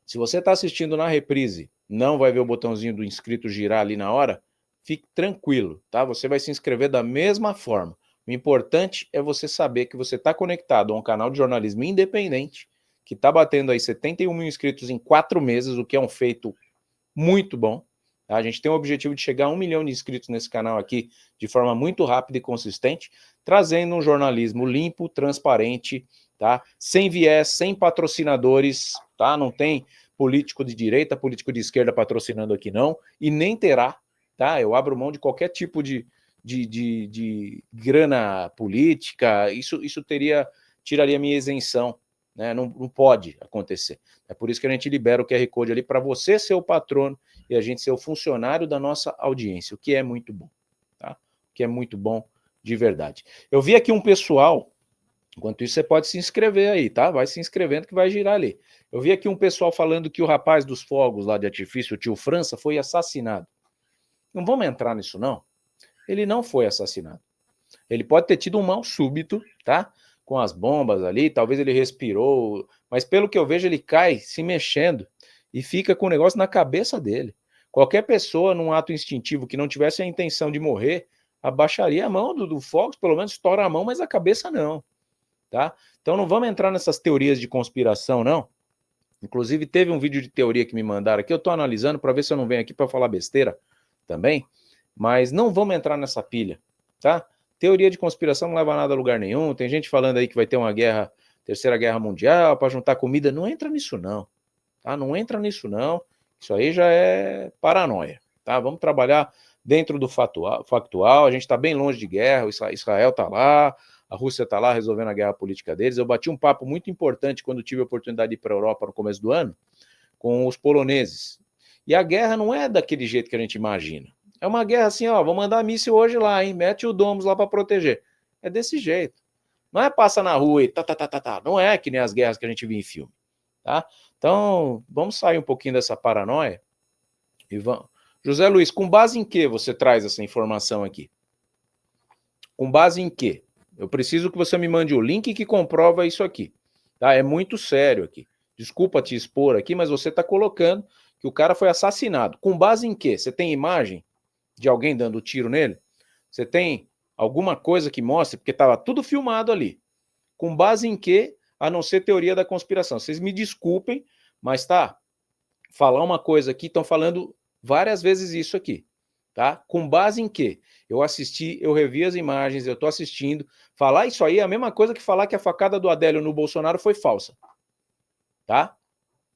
Se você está assistindo na reprise, não vai ver o botãozinho do inscrito girar ali na hora, fique tranquilo, tá? Você vai se inscrever da mesma forma. O importante é você saber que você está conectado a um canal de jornalismo independente, que está batendo aí 71 mil inscritos em 4 meses, o que é um feito muito bom. Tá? A gente tem o objetivo de chegar a 1 milhão de inscritos nesse canal aqui de forma muito rápida e consistente, trazendo um jornalismo limpo, transparente, tá? Sem viés, sem patrocinadores, tá? Não tem político de direita, político de esquerda patrocinando aqui não, e nem terá, tá? Eu abro mão de qualquer tipo de grana política, isso tiraria minha isenção, né? Não pode acontecer. É por isso que a gente libera o QR Code ali para você ser o patrono e a gente ser o funcionário da nossa audiência, o que é muito bom, tá? O que é muito bom de verdade. Eu vi aqui um pessoal, enquanto isso você pode se inscrever aí, tá? Vai se inscrevendo que vai girar ali. Eu vi aqui um pessoal falando que o rapaz dos fogos lá de artifício, o tio França, foi assassinado. Não vamos entrar nisso, não. Ele não foi assassinado. Ele pode ter tido um mal súbito, tá? Com as bombas ali, talvez ele respirou, mas pelo que eu vejo ele cai se mexendo e fica com o negócio na cabeça dele. Qualquer pessoa num ato instintivo que não tivesse a intenção de morrer, abaixaria a mão do Fogos, pelo menos estoura a mão, mas a cabeça não, tá? Então não vamos entrar nessas teorias de conspiração, não. Inclusive teve um vídeo de teoria que me mandaram aqui, eu tô analisando para ver se eu não venho aqui para falar besteira também, mas não vamos entrar nessa pilha, tá? Teoria de conspiração não leva nada a lugar nenhum. Tem gente falando aí que vai ter uma guerra, terceira guerra mundial, para juntar comida. Não entra nisso não, tá? Não entra nisso não. Isso aí já é paranoia, tá? Vamos trabalhar dentro do factual. A gente está bem longe de guerra. Israel está lá, a Rússia está lá resolvendo a guerra política deles. Eu bati um papo muito importante quando tive a oportunidade de ir para a Europa no começo do ano com os poloneses. E a guerra não é daquele jeito que a gente imagina. É uma guerra assim, ó, vou mandar míssil hoje lá, hein? Mete o Domus lá para proteger. É desse jeito. Não é passa na rua e tá. Não é que nem as guerras que a gente viu em filme, tá? Então, vamos sair um pouquinho dessa paranoia e vamos. José Luiz, com base em que você traz essa informação aqui? Com base em que? Eu preciso que você me mande o link que comprova isso aqui, tá? É muito sério aqui. Desculpa te expor aqui, mas você está colocando que o cara foi assassinado. Com base em que? Você tem imagem de alguém dando tiro nele? Você tem alguma coisa que mostre? Porque estava tudo filmado ali. Com base em que, a não ser teoria da conspiração? Vocês me desculpem, mas tá, falar uma coisa aqui, estão falando várias vezes isso aqui, tá? Com base em que? Eu assisti, eu revi as imagens, eu tô assistindo. Falar isso aí é a mesma coisa que falar que a facada do Adélio no Bolsonaro foi falsa, tá?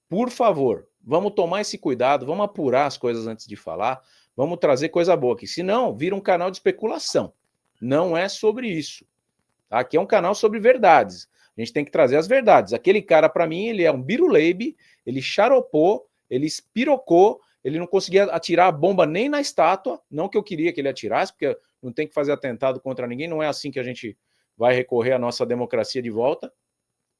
Por favor, vamos tomar esse cuidado, vamos apurar as coisas antes de falar, vamos trazer coisa boa aqui. Senão, vira um canal de especulação. Não é sobre isso. Tá? Aqui é um canal sobre verdades. A gente tem que trazer as verdades. Aquele cara, para mim, ele é um biruleibe, ele xaropou, ele espirocou, ele não conseguia atirar a bomba nem na estátua, não que eu queria que ele atirasse, porque não tem que fazer atentado contra ninguém, não é assim que a gente vai recorrer à nossa democracia de volta.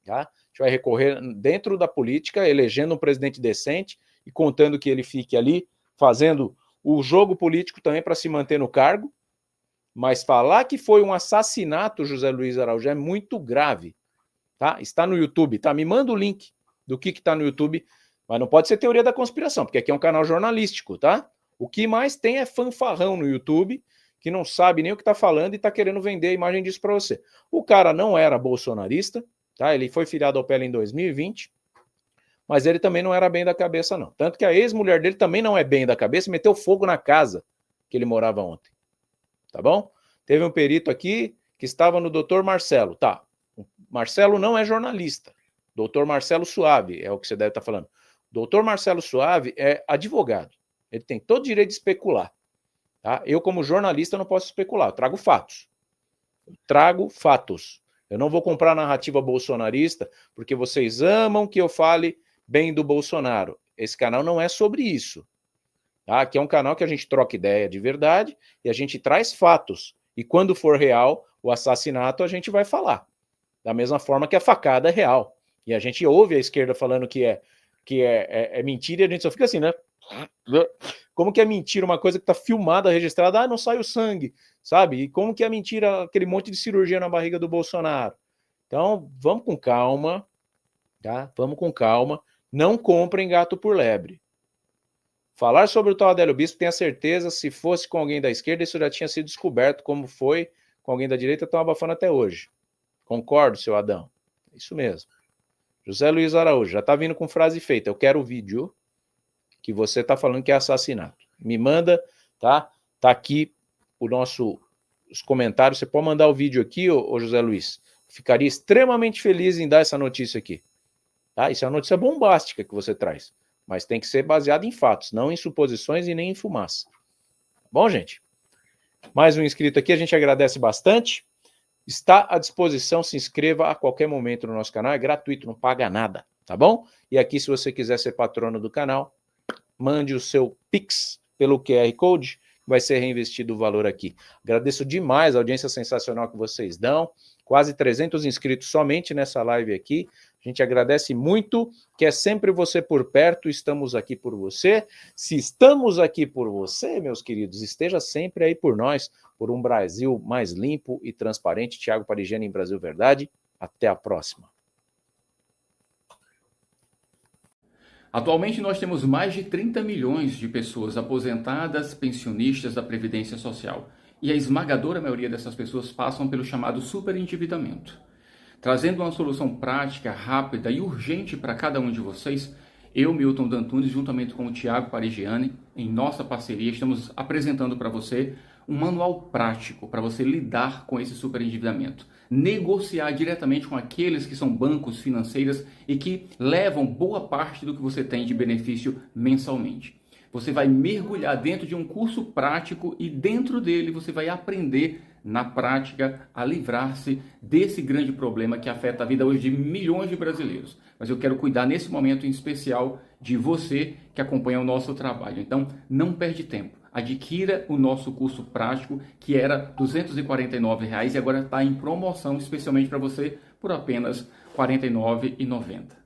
Tá? A gente vai recorrer dentro da política, elegendo um presidente decente e contando que ele fique ali, fazendo o jogo político também para se manter no cargo. Mas falar que foi um assassinato, José Luiz Araújo, é muito grave. Tá? Está no YouTube, tá? Me manda o link do que está no YouTube, mas não pode ser teoria da conspiração, porque aqui é um canal jornalístico, tá? O que mais tem é fanfarrão no YouTube, que não sabe nem o que está falando e está querendo vender a imagem disso para você. O cara não era bolsonarista, tá? Ele foi filiado ao PL em 2020, mas ele também não era bem da cabeça, não. Tanto que a ex-mulher dele também não é bem da cabeça, meteu fogo na casa que ele morava ontem. Tá bom? Teve um perito aqui que estava no Dr. Marcelo. Tá, Marcelo não é jornalista. Dr. Marcelo Suave é o que você deve estar falando. Dr. Marcelo Suave é advogado. Ele tem todo o direito de especular. Tá? Eu, como jornalista, não posso especular. Eu trago fatos. Eu não vou comprar a narrativa bolsonarista porque vocês amam que eu fale bem do Bolsonaro. Esse canal não é sobre isso. Tá? Aqui é um canal que a gente troca ideia de verdade e a gente traz fatos. E quando for real o assassinato, a gente vai falar. Da mesma forma que a facada é real. E a gente ouve a esquerda falando que é mentira e a gente só fica assim, né? Como que é mentira uma coisa que está filmada, registrada? Ah, não sai o sangue, sabe? E como que é mentira aquele monte de cirurgia na barriga do Bolsonaro? Então, vamos com calma, tá? Vamos com calma. Não comprem gato por lebre. Falar sobre o tal Adélio Bispo, tenha certeza, se fosse com alguém da esquerda, isso já tinha sido descoberto, como foi com alguém da direita, estão abafando até hoje. Concordo, seu Adão. Isso mesmo. José Luiz Araújo, já está vindo com frase feita. Eu quero o vídeo que você está falando que é assassinato. Me manda, tá? Tá aqui os comentários. Você pode mandar o vídeo aqui, ô José Luiz. Ficaria extremamente feliz em dar essa notícia aqui. Tá? Isso é uma notícia bombástica que você traz. Mas tem que ser baseado em fatos, não em suposições e nem em fumaça. Bom, gente? Mais um inscrito aqui, a gente agradece bastante. Está à disposição, se inscreva a qualquer momento no nosso canal, é gratuito, não paga nada, tá bom? E aqui, se você quiser ser patrono do canal, mande o seu Pix pelo QR Code, vai ser reinvestido o valor aqui. Agradeço demais a audiência sensacional que vocês dão, quase 300 inscritos somente nessa live aqui. A gente agradece muito, que é sempre você por perto, estamos aqui por você. Se estamos aqui por você, meus queridos, esteja sempre aí por nós, por um Brasil mais limpo e transparente. Thiago Parigiani em Brasil Verdade. Até a próxima. Atualmente nós temos mais de 30 milhões de pessoas aposentadas, pensionistas da Previdência Social. E a esmagadora maioria dessas pessoas passam pelo chamado superendividamento. Trazendo uma solução prática, rápida e urgente para cada um de vocês, eu, Milton D'Antunes, juntamente com o Thiago Parigiani, em nossa parceria, estamos apresentando para você um manual prático para você lidar com esse superendividamento. Negociar diretamente com aqueles que são bancos, financeiras e que levam boa parte do que você tem de benefício mensalmente. Você vai mergulhar dentro de um curso prático e dentro dele você vai aprender na prática a livrar-se desse grande problema que afeta a vida hoje de milhões de brasileiros. Mas eu quero cuidar nesse momento em especial de você que acompanha o nosso trabalho. Então, não perde tempo. Adquira o nosso curso prático, que era R$ 249 e agora está em promoção especialmente para você por apenas R$ 49,90.